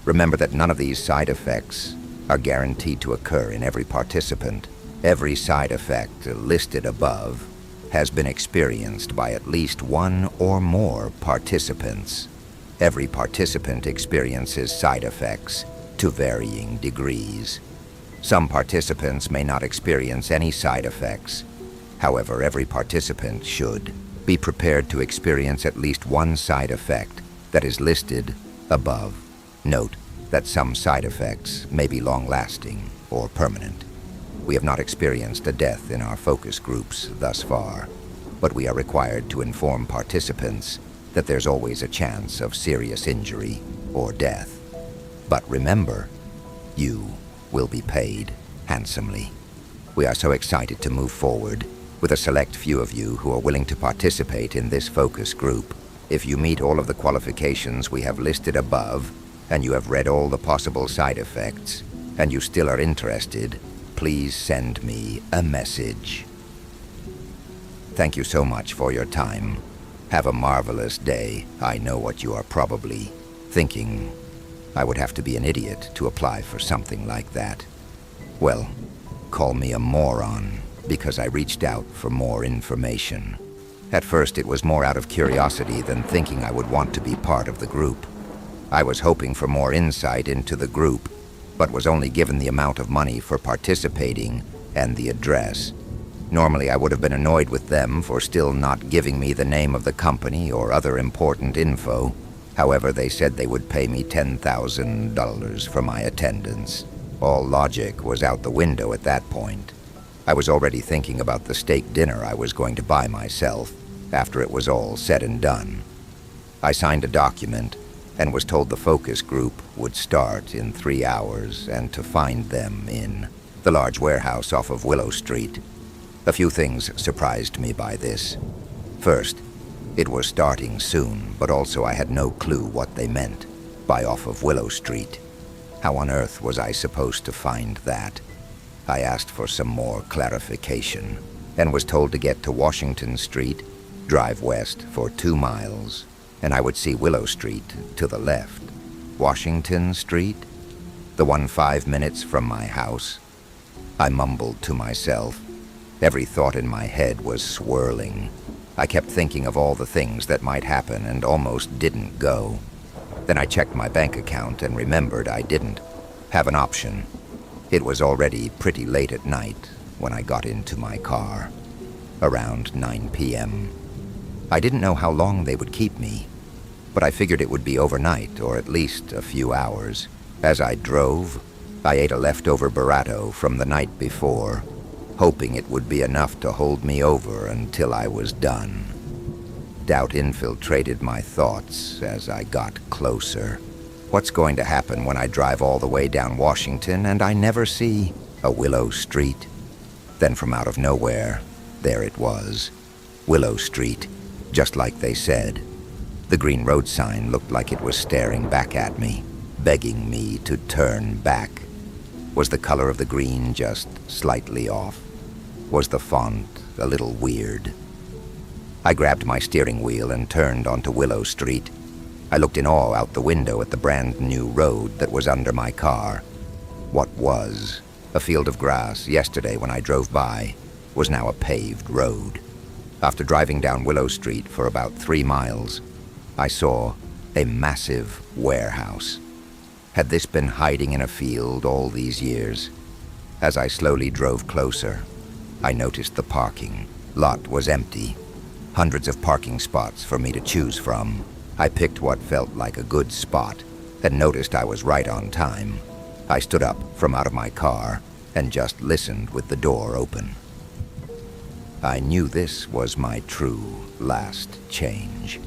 Remember that none of these side effects are guaranteed to occur in every participant. Every side effect listed above has been experienced by at least one or more participants. Every participant experiences side effects to varying degrees. Some participants may not experience any side effects. However, every participant should be prepared to experience at least one side effect that is listed above. Note that some side effects may be long-lasting or permanent. We have not experienced a death in our focus groups thus far, but we are required to inform participants that there's always a chance of serious injury or death. But remember, you will be paid handsomely. We are so excited to move forward with a select few of you who are willing to participate in this focus group. If you meet all of the qualifications we have listed above, and you have read all the possible side effects, and you still are interested, please send me a message. Thank you so much for your time. Have a marvelous day. I know what you are probably thinking. I would have to be an idiot to apply for something like that. Well, call me a moron, because I reached out for more information. At first, it was more out of curiosity than thinking I would want to be part of the group. I was hoping for more insight into the group, but was only given the amount of money for participating and the address. Normally, I would have been annoyed with them for still not giving me the name of the company or other important info. However, they said they would pay me $10,000 for my attendance. All logic was out the window at that point. I was already thinking about the steak dinner I was going to buy myself after it was all said and done. I signed a document and was told the focus group would start in 3 hours and to find them in the large warehouse off of Willow Street. A few things surprised me by this. First, it was starting soon, but also I had no clue what they meant by off of Willow Street. How on earth was I supposed to find that? I asked for some more clarification and was told to get to Washington Street, drive west for 2 miles, and I would see Willow Street to the left. Washington Street? The one 5 minutes from my house? I mumbled to myself. Every thought in my head was swirling. I kept thinking of all the things that might happen and almost didn't go. Then I checked my bank account and remembered I didn't have an option. It was already pretty late at night when I got into my car, around 9 p.m. I didn't know how long they would keep me, but I figured it would be overnight or at least a few hours. As I drove, I ate a leftover burrito from the night before, hoping it would be enough to hold me over until I was done. Doubt infiltrated my thoughts as I got closer. What's going to happen when I drive all the way down Washington and I never see a Willow Street? Then from out of nowhere, there it was. Willow Street, just like they said. The green road sign looked like it was staring back at me, begging me to turn back. Was the color of the green just slightly off? Was the font a little weird? I grabbed my steering wheel and turned onto Willow Street. I looked in awe out the window at the brand new road that was under my car. What was a field of grass yesterday when I drove by was now a paved road. After driving down Willow Street for about 3 miles, I saw a massive warehouse. Had this been hiding in a field all these years? As I slowly drove closer, I noticed the parking lot was empty. Hundreds of parking spots for me to choose from. I picked what felt like a good spot and noticed I was right on time. I stood up from out of my car and just listened with the door open. I knew this was my true last change.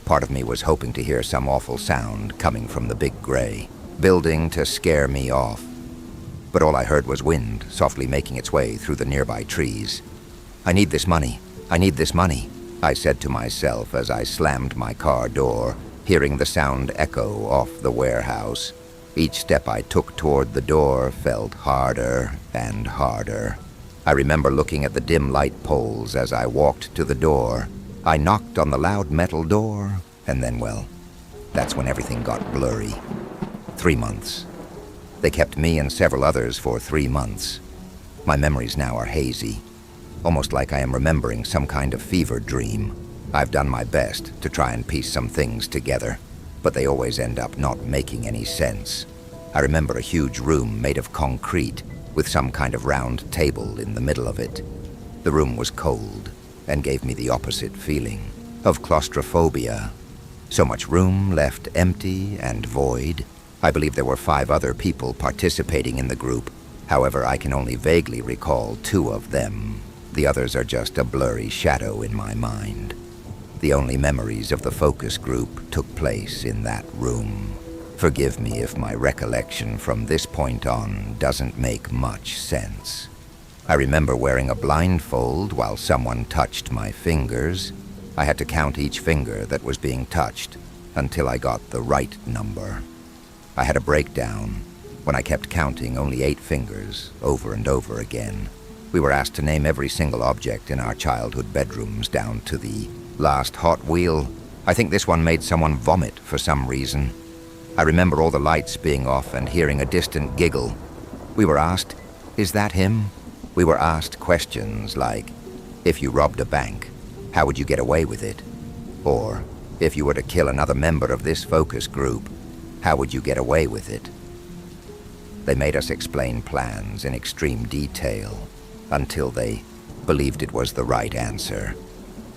Part of me was hoping to hear some awful sound coming from the big gray building to scare me off. But all I heard was wind softly making its way through the nearby trees. "I need this money. I need this money," I said to myself as I slammed my car door, hearing the sound echo off the warehouse. Each step I took toward the door felt harder and harder. I remember looking at the dim light poles as I walked to the door. I knocked on the loud metal door, and then, well, that's when everything got blurry. 3 months. They kept me and several others for 3 months. My memories now are hazy, almost like I am remembering some kind of fever dream. I've done my best to try and piece some things together, but they always end up not making any sense. I remember a huge room made of concrete with some kind of round table in the middle of it. The room was cold and gave me the opposite feeling of claustrophobia. So much room left empty and void. I believe there were 5 other people participating in the group. However, I can only vaguely recall 2 of them. The others are just a blurry shadow in my mind. The only memories of the focus group took place in that room. Forgive me if my recollection from this point on doesn't make much sense. I remember wearing a blindfold while someone touched my fingers. I had to count each finger that was being touched until I got the right number. I had a breakdown when I kept counting only 8 fingers over and over again. We were asked to name every single object in our childhood bedrooms down to the last Hot Wheel. I think this one made someone vomit for some reason. I remember all the lights being off and hearing a distant giggle. We were asked, "Is that him?" We were asked questions like, "If you robbed a bank, how would you get away with it?" Or, "If you were to kill another member of this focus group, how would you get away with it?" They made us explain plans in extreme detail until they believed it was the right answer.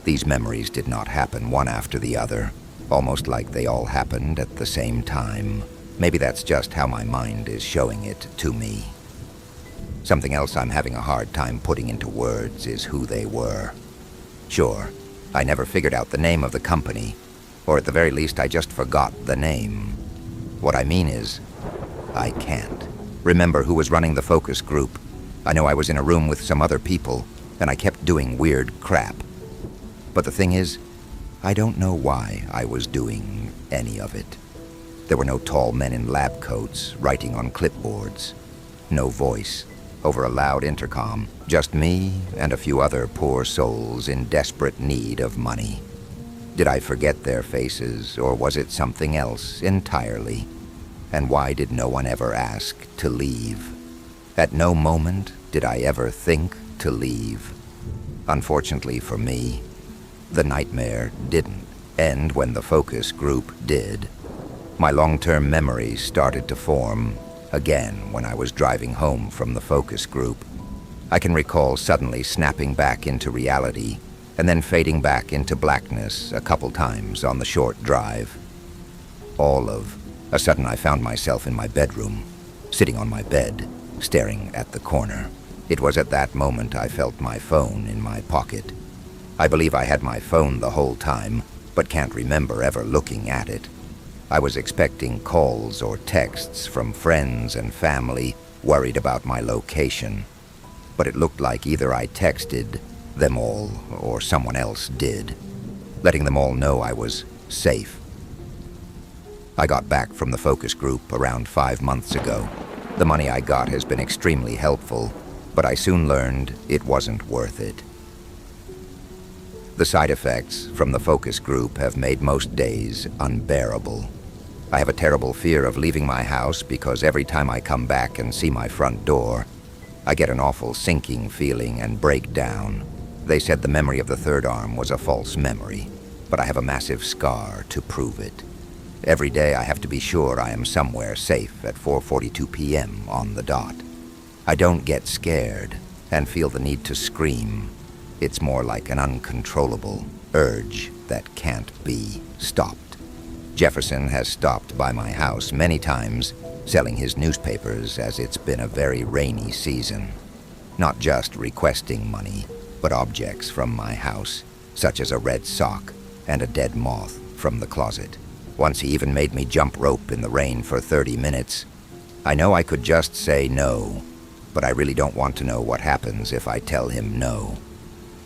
These memories did not happen one after the other, almost like they all happened at the same time. Maybe that's just how my mind is showing it to me. Something else I'm having a hard time putting into words is who they were. Sure, I never figured out the name of the company, or at the very least I just forgot the name. What I mean is, I can't remember who was running the focus group. I know I was in a room with some other people, and I kept doing weird crap. But the thing is, I don't know why I was doing any of it. There were no tall men in lab coats writing on clipboards. No voice over a loud intercom. Just me and a few other poor souls in desperate need of money. Did I forget their faces, or was it something else entirely? And why did no one ever ask to leave? At no moment did I ever think to leave. Unfortunately for me, the nightmare didn't end when the focus group did. My long-term memories started to form again when I was driving home from the focus group. I can recall suddenly snapping back into reality and then fading back into blackness a couple times on the short drive. All of a sudden I found myself in my bedroom, sitting on my bed, staring at the corner. It was at that moment I felt my phone in my pocket. I believe I had my phone the whole time, but can't remember ever looking at it. I was expecting calls or texts from friends and family worried about my location, but it looked like either I texted them all or someone else did, letting them all know I was safe. I got back from the focus group around 5 months ago. The money I got has been extremely helpful, but I soon learned it wasn't worth it. The side effects from the focus group have made most days unbearable. I have a terrible fear of leaving my house because every time I come back and see my front door, I get an awful sinking feeling and break down. They said the memory of the third arm was a false memory, but I have a massive scar to prove it. Every day I have to be sure I am somewhere safe at 4:42 p.m. on the dot. I don't get scared and feel the need to scream. It's more like an uncontrollable urge that can't be stopped. Jefferson has stopped by my house many times, selling his newspapers as it's been a very rainy season. Not just requesting money, but objects from my house, such as a red sock and a dead moth from the closet. Once he even made me jump rope in the rain for 30 minutes. I know I could just say no, but I really don't want to know what happens if I tell him no.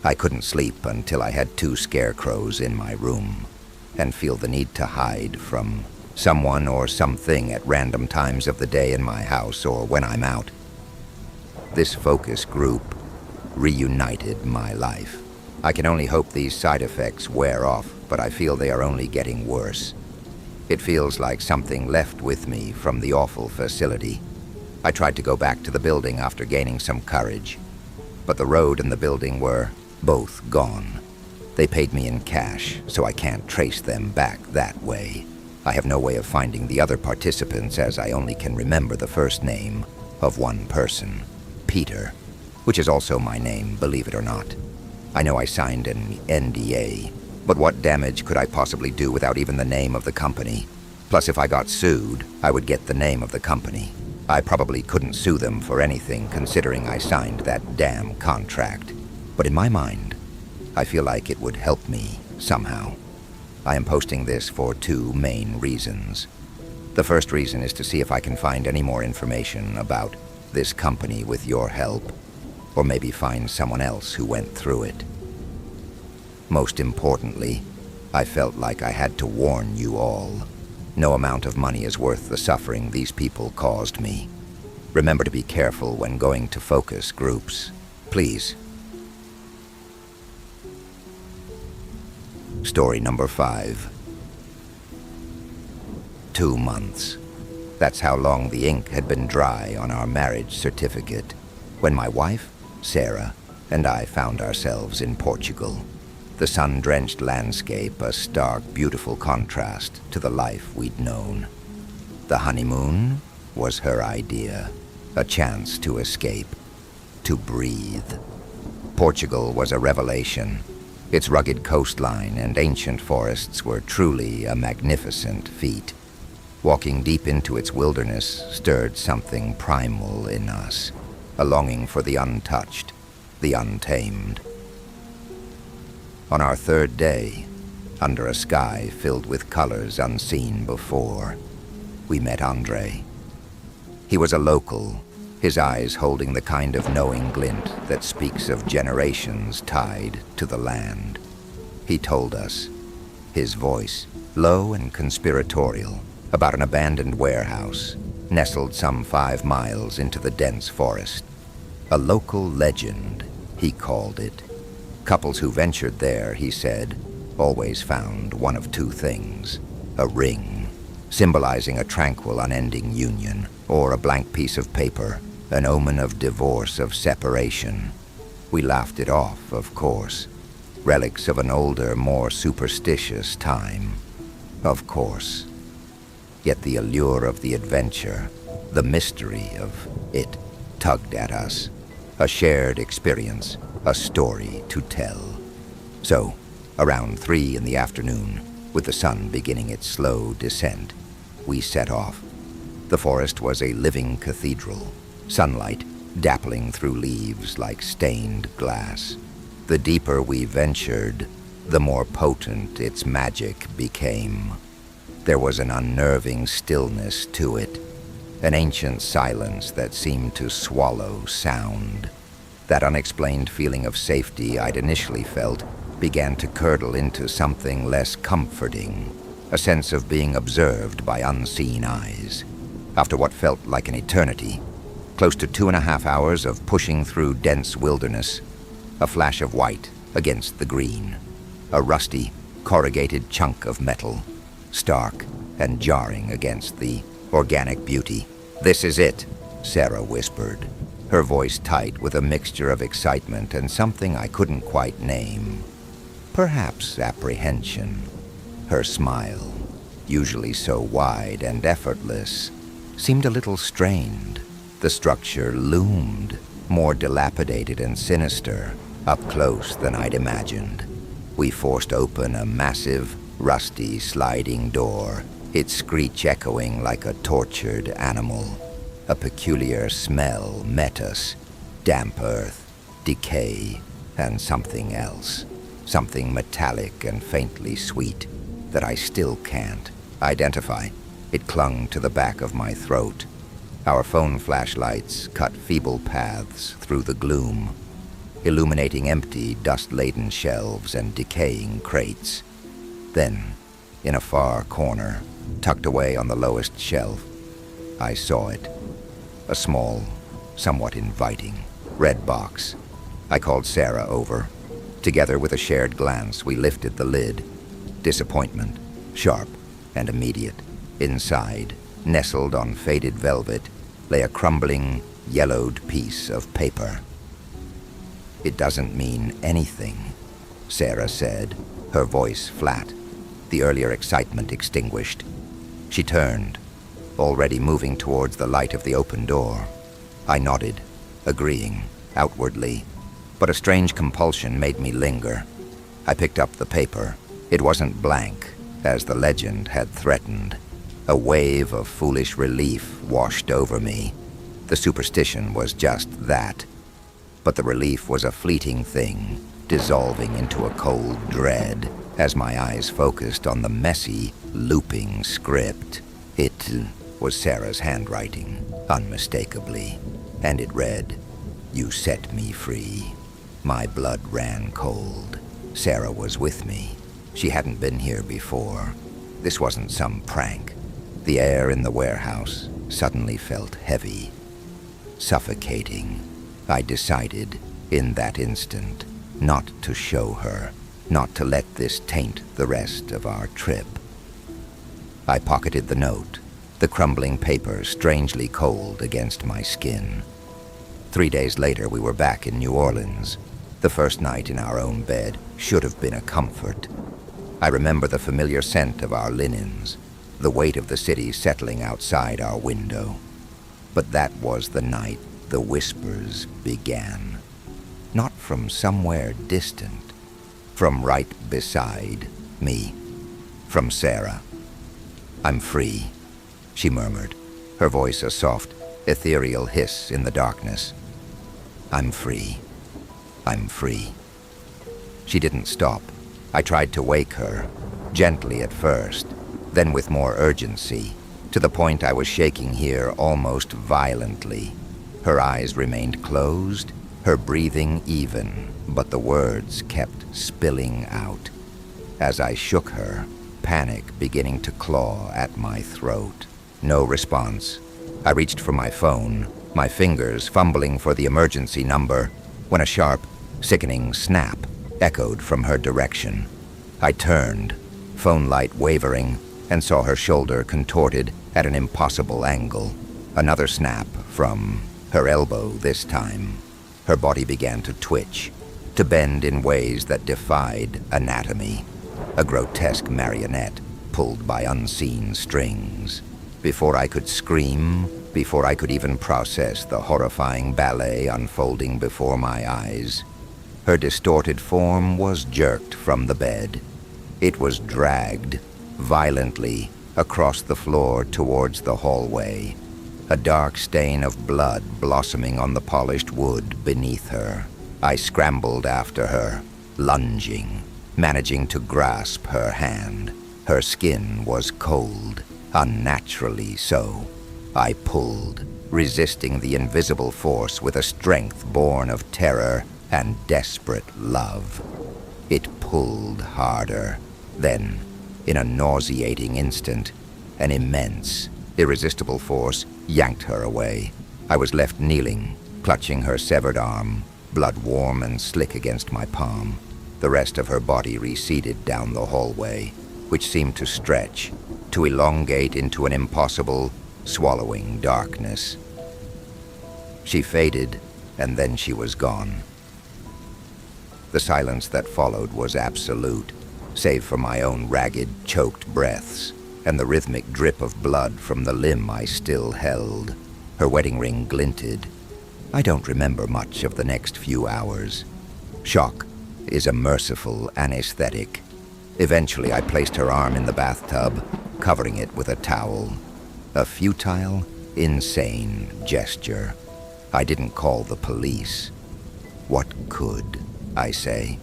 I couldn't sleep until I had 2 scarecrows in my room and feel the need to hide from someone or something at random times of the day in my house or when I'm out. This focus group reunited my life. I can only hope these side effects wear off, but I feel they are only getting worse. It feels like something left with me from the awful facility. I tried to go back to the building after gaining some courage, but the road and the building were both gone. They paid me in cash, so I can't trace them back that way. I have no way of finding the other participants as I only can remember the first name of one person, Peter, which is also my name, believe it or not. I know I signed an NDA, but what damage could I possibly do without even the name of the company? Plus, if I got sued, I would get the name of the company. I probably couldn't sue them for anything considering I signed that damn contract. But in my mind, I feel like it would help me somehow. I am posting this for 2 main reasons. The first reason is to see if I can find any more information about this company with your help, or maybe find someone else who went through it. Most importantly, I felt like I had to warn you all. No amount of money is worth the suffering these people caused me. Remember to be careful when going to focus groups, please. Story number 5. 2 months. That's how long the ink had been dry on our marriage certificate when my wife, Sarah, and I found ourselves in Portugal. The sun-drenched landscape a stark, beautiful contrast to the life we'd known. The honeymoon was her idea, a chance to escape, to breathe. Portugal was a revelation. Its rugged coastline and ancient forests were truly a magnificent feat. Walking deep into its wilderness stirred something primal in us, a longing for the untouched, the untamed. On our 3rd day, under a sky filled with colors unseen before, we met Andre. He was a local, his eyes holding the kind of knowing glint that speaks of generations tied to the land. He told us, his voice low and conspiratorial, about an abandoned warehouse nestled some 5 miles into the dense forest. A local legend, he called it. Couples who ventured there, he said, always found one of 2 things: a ring, symbolizing a tranquil, unending union, or a blank piece of paper, an omen of divorce, of separation. We laughed it off, of course. Relics of an older, more superstitious time. Of course. Yet the allure of the adventure, the mystery of it, tugged at us. A shared experience, a story to tell. So, around 3 in the afternoon, with the sun beginning its slow descent, we set off. The forest was a living cathedral, sunlight dappling through leaves like stained glass. The deeper we ventured, the more potent its magic became. There was an unnerving stillness to it, an ancient silence that seemed to swallow sound. That unexplained feeling of safety I'd initially felt began to curdle into something less comforting, a sense of being observed by unseen eyes. After what felt like an eternity, close to 2.5 hours of pushing through dense wilderness, a flash of white against the green. a rusty, corrugated chunk of metal, stark and jarring against the organic beauty. "This is it," Sarah whispered, her voice tight with a mixture of excitement and something I couldn't quite name. Perhaps apprehension. Her smile, usually so wide and effortless, seemed a little strained. The structure loomed, more dilapidated and sinister, up close than I'd imagined. We forced open a massive, rusty sliding door, its screech echoing like a tortured animal. A peculiar smell met us, damp earth, decay, and something else. Something metallic and faintly sweet that I still can't identify. It clung to the back of my throat. Our phone flashlights cut feeble paths through the gloom, illuminating empty, dust-laden shelves and decaying crates. Then, in a far corner, tucked away on the lowest shelf, I saw it. A small, somewhat inviting, red box. I called Sarah over. Together with a shared glance, we lifted the lid. Disappointment, sharp and immediate. Inside, nestled on faded velvet, lay a crumbling, yellowed piece of paper. "It doesn't mean anything," Sarah said, her voice flat, the earlier excitement extinguished. She turned, already moving towards the light of the open door. I nodded, agreeing, outwardly, but a strange compulsion made me linger. I picked up the paper. It wasn't blank, as the legend had threatened. A wave of foolish relief washed over me. The superstition was just that. But the relief was a fleeting thing, dissolving into a cold dread as my eyes focused on the messy, looping script. It was Sarah's handwriting, unmistakably, and it read, "You set me free." My blood ran cold. Sarah was with me. She hadn't been here before. This wasn't some prank. The air in the warehouse suddenly felt heavy, suffocating. I decided, in that instant, not to show her, not to let this taint the rest of our trip. I pocketed the note, the crumbling paper strangely cold against my skin. 3 days later, we were back in New Orleans. The first night in our own bed should have been a comfort. I remember the familiar scent of our linens, the weight of the city settling outside our window. But that was the night the whispers began. Not from somewhere distant, from right beside me, from Sarah. "I'm free," she murmured, her voice a soft, ethereal hiss in the darkness. "I'm free. I'm free." She didn't stop. I tried to wake her, gently at first, then with more urgency, to the point I was shaking here almost violently. Her eyes remained closed, her breathing even, but the words kept spilling out. As I shook her, panic beginning to claw at my throat. No response. I reached for my phone, my fingers fumbling for the emergency number, when a sharp, sickening snap echoed from her direction. I turned, phone light wavering, and saw her shoulder contorted at an impossible angle. Another snap from her elbow this time. Her body began to twitch, to bend in ways that defied anatomy. A grotesque marionette pulled by unseen strings. Before I could scream, before I could even process the horrifying ballet unfolding before my eyes, her distorted form was jerked from the bed. It was dragged, violently, across the floor towards the hallway, a dark stain of blood blossoming on the polished wood beneath her. I scrambled after her, lunging, managing to grasp her hand. Her skin was cold, unnaturally so. I pulled, resisting the invisible force with a strength born of terror and desperate love. It pulled harder. Then, in a nauseating instant, an immense, irresistible force yanked her away. I was left kneeling, clutching her severed arm, blood warm and slick against my palm. The rest of her body receded down the hallway, which seemed to stretch, to elongate into an impossible, swallowing darkness. She faded, and then she was gone. The silence that followed was absolute, save for my own ragged, choked breaths and the rhythmic drip of blood from the limb I still held. Her wedding ring glinted. I don't remember much of the next few hours. Shock is a merciful anesthetic. Eventually, I placed her arm in the bathtub, covering it with a towel. A futile, insane gesture. I didn't call the police. What could I say?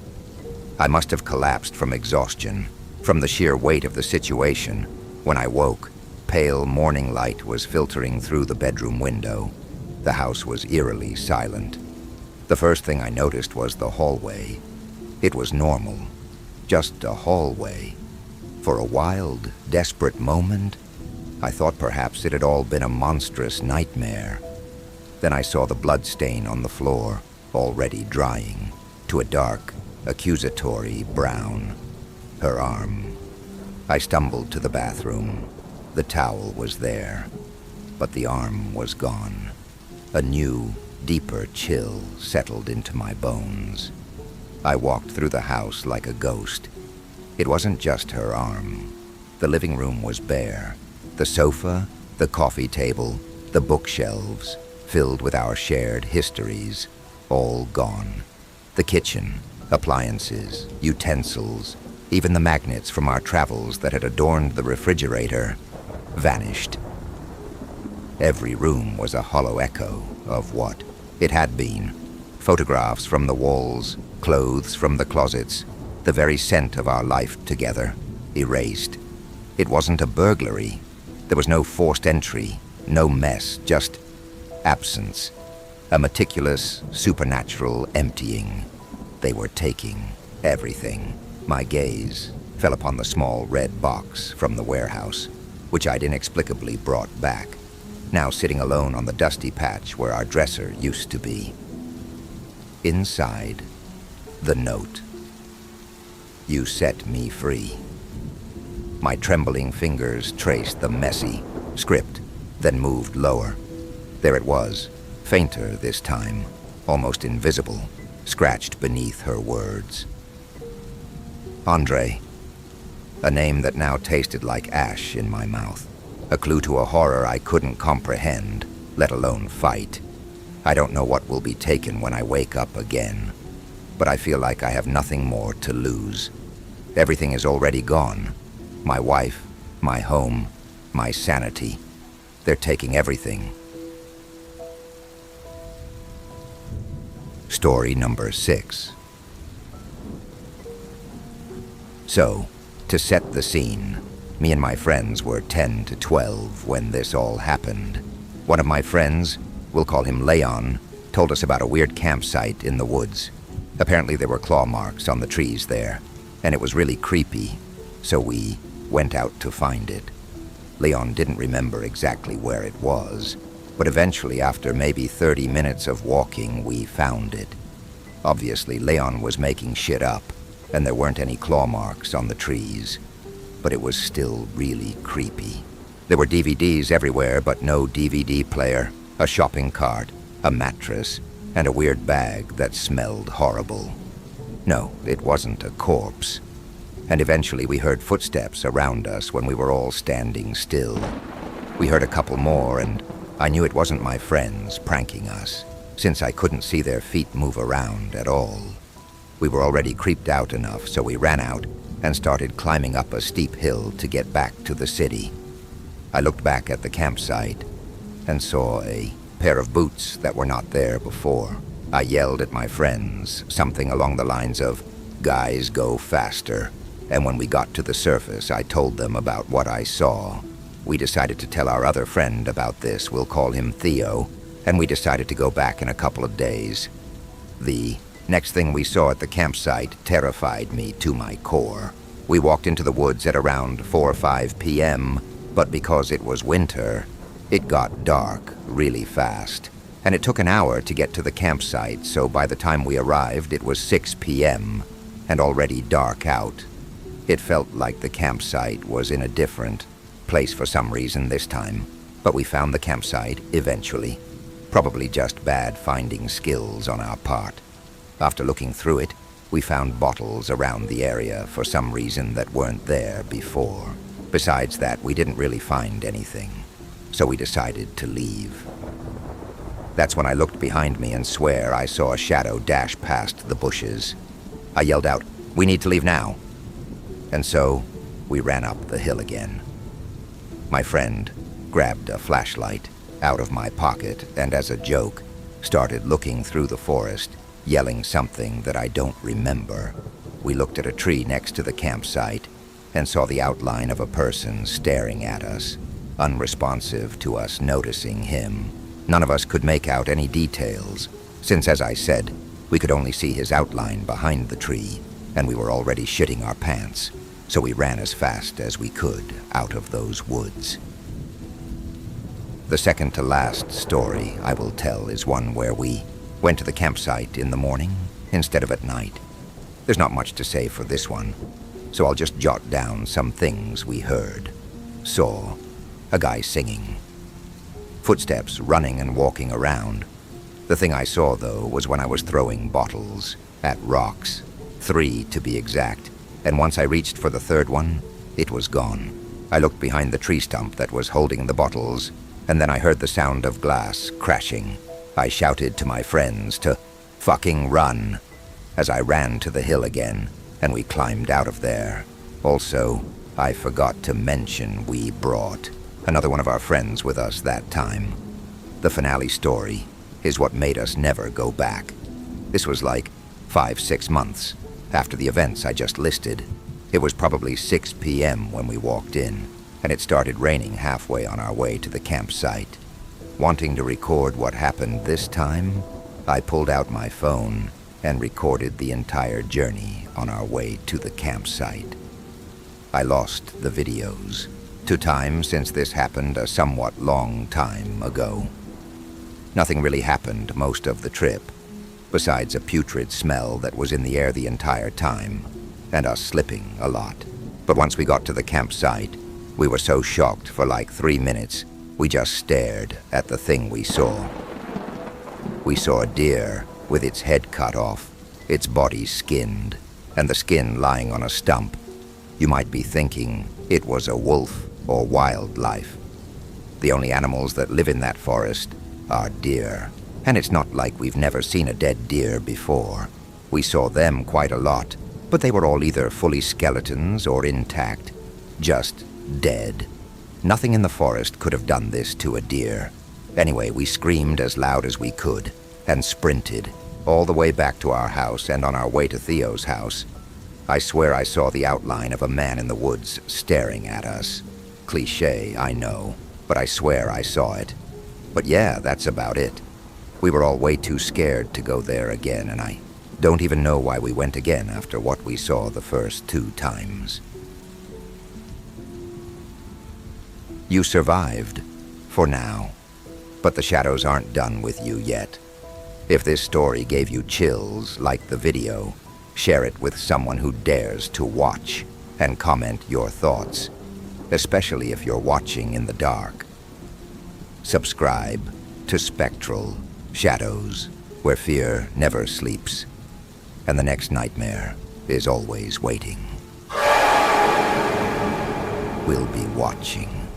I must have collapsed from exhaustion, from the sheer weight of the situation. When I woke, pale morning light was filtering through the bedroom window. The house was eerily silent. The first thing I noticed was the hallway. It was normal, just a hallway. For a wild, desperate moment, I thought perhaps it had all been a monstrous nightmare. Then I saw the blood stain on the floor, already drying, to a dark, accusatory brown. Her arm. I stumbled to the bathroom. The towel was there, but the arm was gone. A new, deeper chill settled into my bones. I walked through the house like a ghost. It wasn't just her arm. The living room was bare. The sofa, the coffee table, the bookshelves, filled with our shared histories, all gone. The kitchen, appliances, utensils, even the magnets from our travels that had adorned the refrigerator, vanished. Every room was a hollow echo of what it had been. Photographs from the walls, clothes from the closets, the very scent of our life together, erased. It wasn't a burglary. There was no forced entry, no mess, just absence. A meticulous, supernatural emptying. They were taking everything. My gaze fell upon the small red box from the warehouse, which I'd inexplicably brought back, now sitting alone on the dusty patch where our dresser used to be. Inside, the note. You set me free. My trembling fingers traced the messy script, then moved lower. There it was, fainter this time, almost invisible, scratched beneath her words. Andre. A name that now tasted like ash in my mouth. A clue to a horror I couldn't comprehend, let alone fight. I don't know what will be taken when I wake up again, but I feel like I have nothing more to lose. Everything is already gone. My wife, my home, my sanity. They're taking everything. Story number 6. So, to set the scene, me and my friends were 10 to 12 when this all happened. One of my friends, we'll call him Leon, told us about a weird campsite in the woods. Apparently there were claw marks on the trees there, and it was really creepy, so we went out to find it. Leon didn't remember exactly where it was, but eventually, after maybe 30 minutes of walking, we found it. Obviously, Leon was making shit up, and there weren't any claw marks on the trees, but it was still really creepy. There were DVDs everywhere, but no DVD player, a shopping cart, a mattress, and a weird bag that smelled horrible. No, it wasn't a corpse. And eventually we heard footsteps around us when we were all standing still. We heard a couple more, and I knew it wasn't my friends pranking us, since I couldn't see their feet move around at all. We were already creeped out enough, so we ran out and started climbing up a steep hill to get back to the city. I looked back at the campsite and saw a pair of boots that were not there before. I yelled at my friends, something along the lines of, "Guys, go faster." And when we got to the surface, I told them about what I saw. We decided to tell our other friend about this, we'll call him Theo, and we decided to go back in a couple of days. The next thing we saw at the campsite terrified me to my core. We walked into the woods at around 4 or 5 p.m., but because it was winter, it got dark really fast. And it took an hour to get to the campsite, so by the time we arrived, it was 6 p.m. and already dark out. It felt like the campsite was in a different place for some reason this time, but we found the campsite eventually. Probably just bad finding skills on our part. After looking through it, we found bottles around the area for some reason that weren't there before. Besides that, we didn't really find anything, so we decided to leave. That's when I looked behind me and swear I saw a shadow dash past the bushes. I yelled out, "We need to leave now." And so, we ran up the hill again. My friend grabbed a flashlight out of my pocket and, as a joke, started looking through the forest, yelling something that I don't remember. We looked at a tree next to the campsite and saw the outline of a person staring at us, unresponsive to us noticing him. None of us could make out any details, since, as I said, we could only see his outline behind the tree, and we were already shitting our pants, so we ran as fast as we could out of those woods. The second to last story I will tell is one where we went to the campsite in the morning instead of at night. There's not much to say for this one, so I'll just jot down some things we heard. Saw a guy singing. Footsteps running and walking around. The thing I saw, though, was when I was throwing bottles at rocks. 3 to be exact, and once I reached for the third one, it was gone. I looked behind the tree stump that was holding the bottles, and then I heard the sound of glass crashing. I shouted to my friends to fucking run as I ran to the hill again, and we climbed out of there. Also, I forgot to mention we brought another one of our friends with us that time. The finale story is what made us never go back. This was like 5-6 months after the events I just listed. It was probably 6 p.m. when we walked in, and it started raining halfway on our way to the campsite. Wanting to record what happened this time, I pulled out my phone and recorded the entire journey on our way to the campsite. I lost the videos to time since this happened a somewhat long time ago. Nothing really happened most of the trip, besides a putrid smell that was in the air the entire time, and us slipping a lot. But once we got to the campsite, we were so shocked for like 3 minutes, we just stared at the thing we saw. We saw a deer with its head cut off, its body skinned, and the skin lying on a stump. You might be thinking it was a wolf or wildlife. The only animals that live in that forest are deer, and it's not like we've never seen a dead deer before. We saw them quite a lot, but they were all either fully skeletons or intact, just dead. Nothing in the forest could have done this to a deer. Anyway, we screamed as loud as we could and sprinted all the way back to our house, and on our way to Theo's house, I swear I saw the outline of a man in the woods staring at us. Cliché, I know, but I swear I saw it. But yeah, that's about it. We were all way too scared to go there again, and I don't even know why we went again after what we saw the first 2 times. You survived, for now, but the shadows aren't done with you yet. If this story gave you chills like the video, share it with someone who dares to watch and comment your thoughts, especially if you're watching in the dark. Subscribe to Spectral Shadows, where fear never sleeps, and the next nightmare is always waiting. We'll be watching.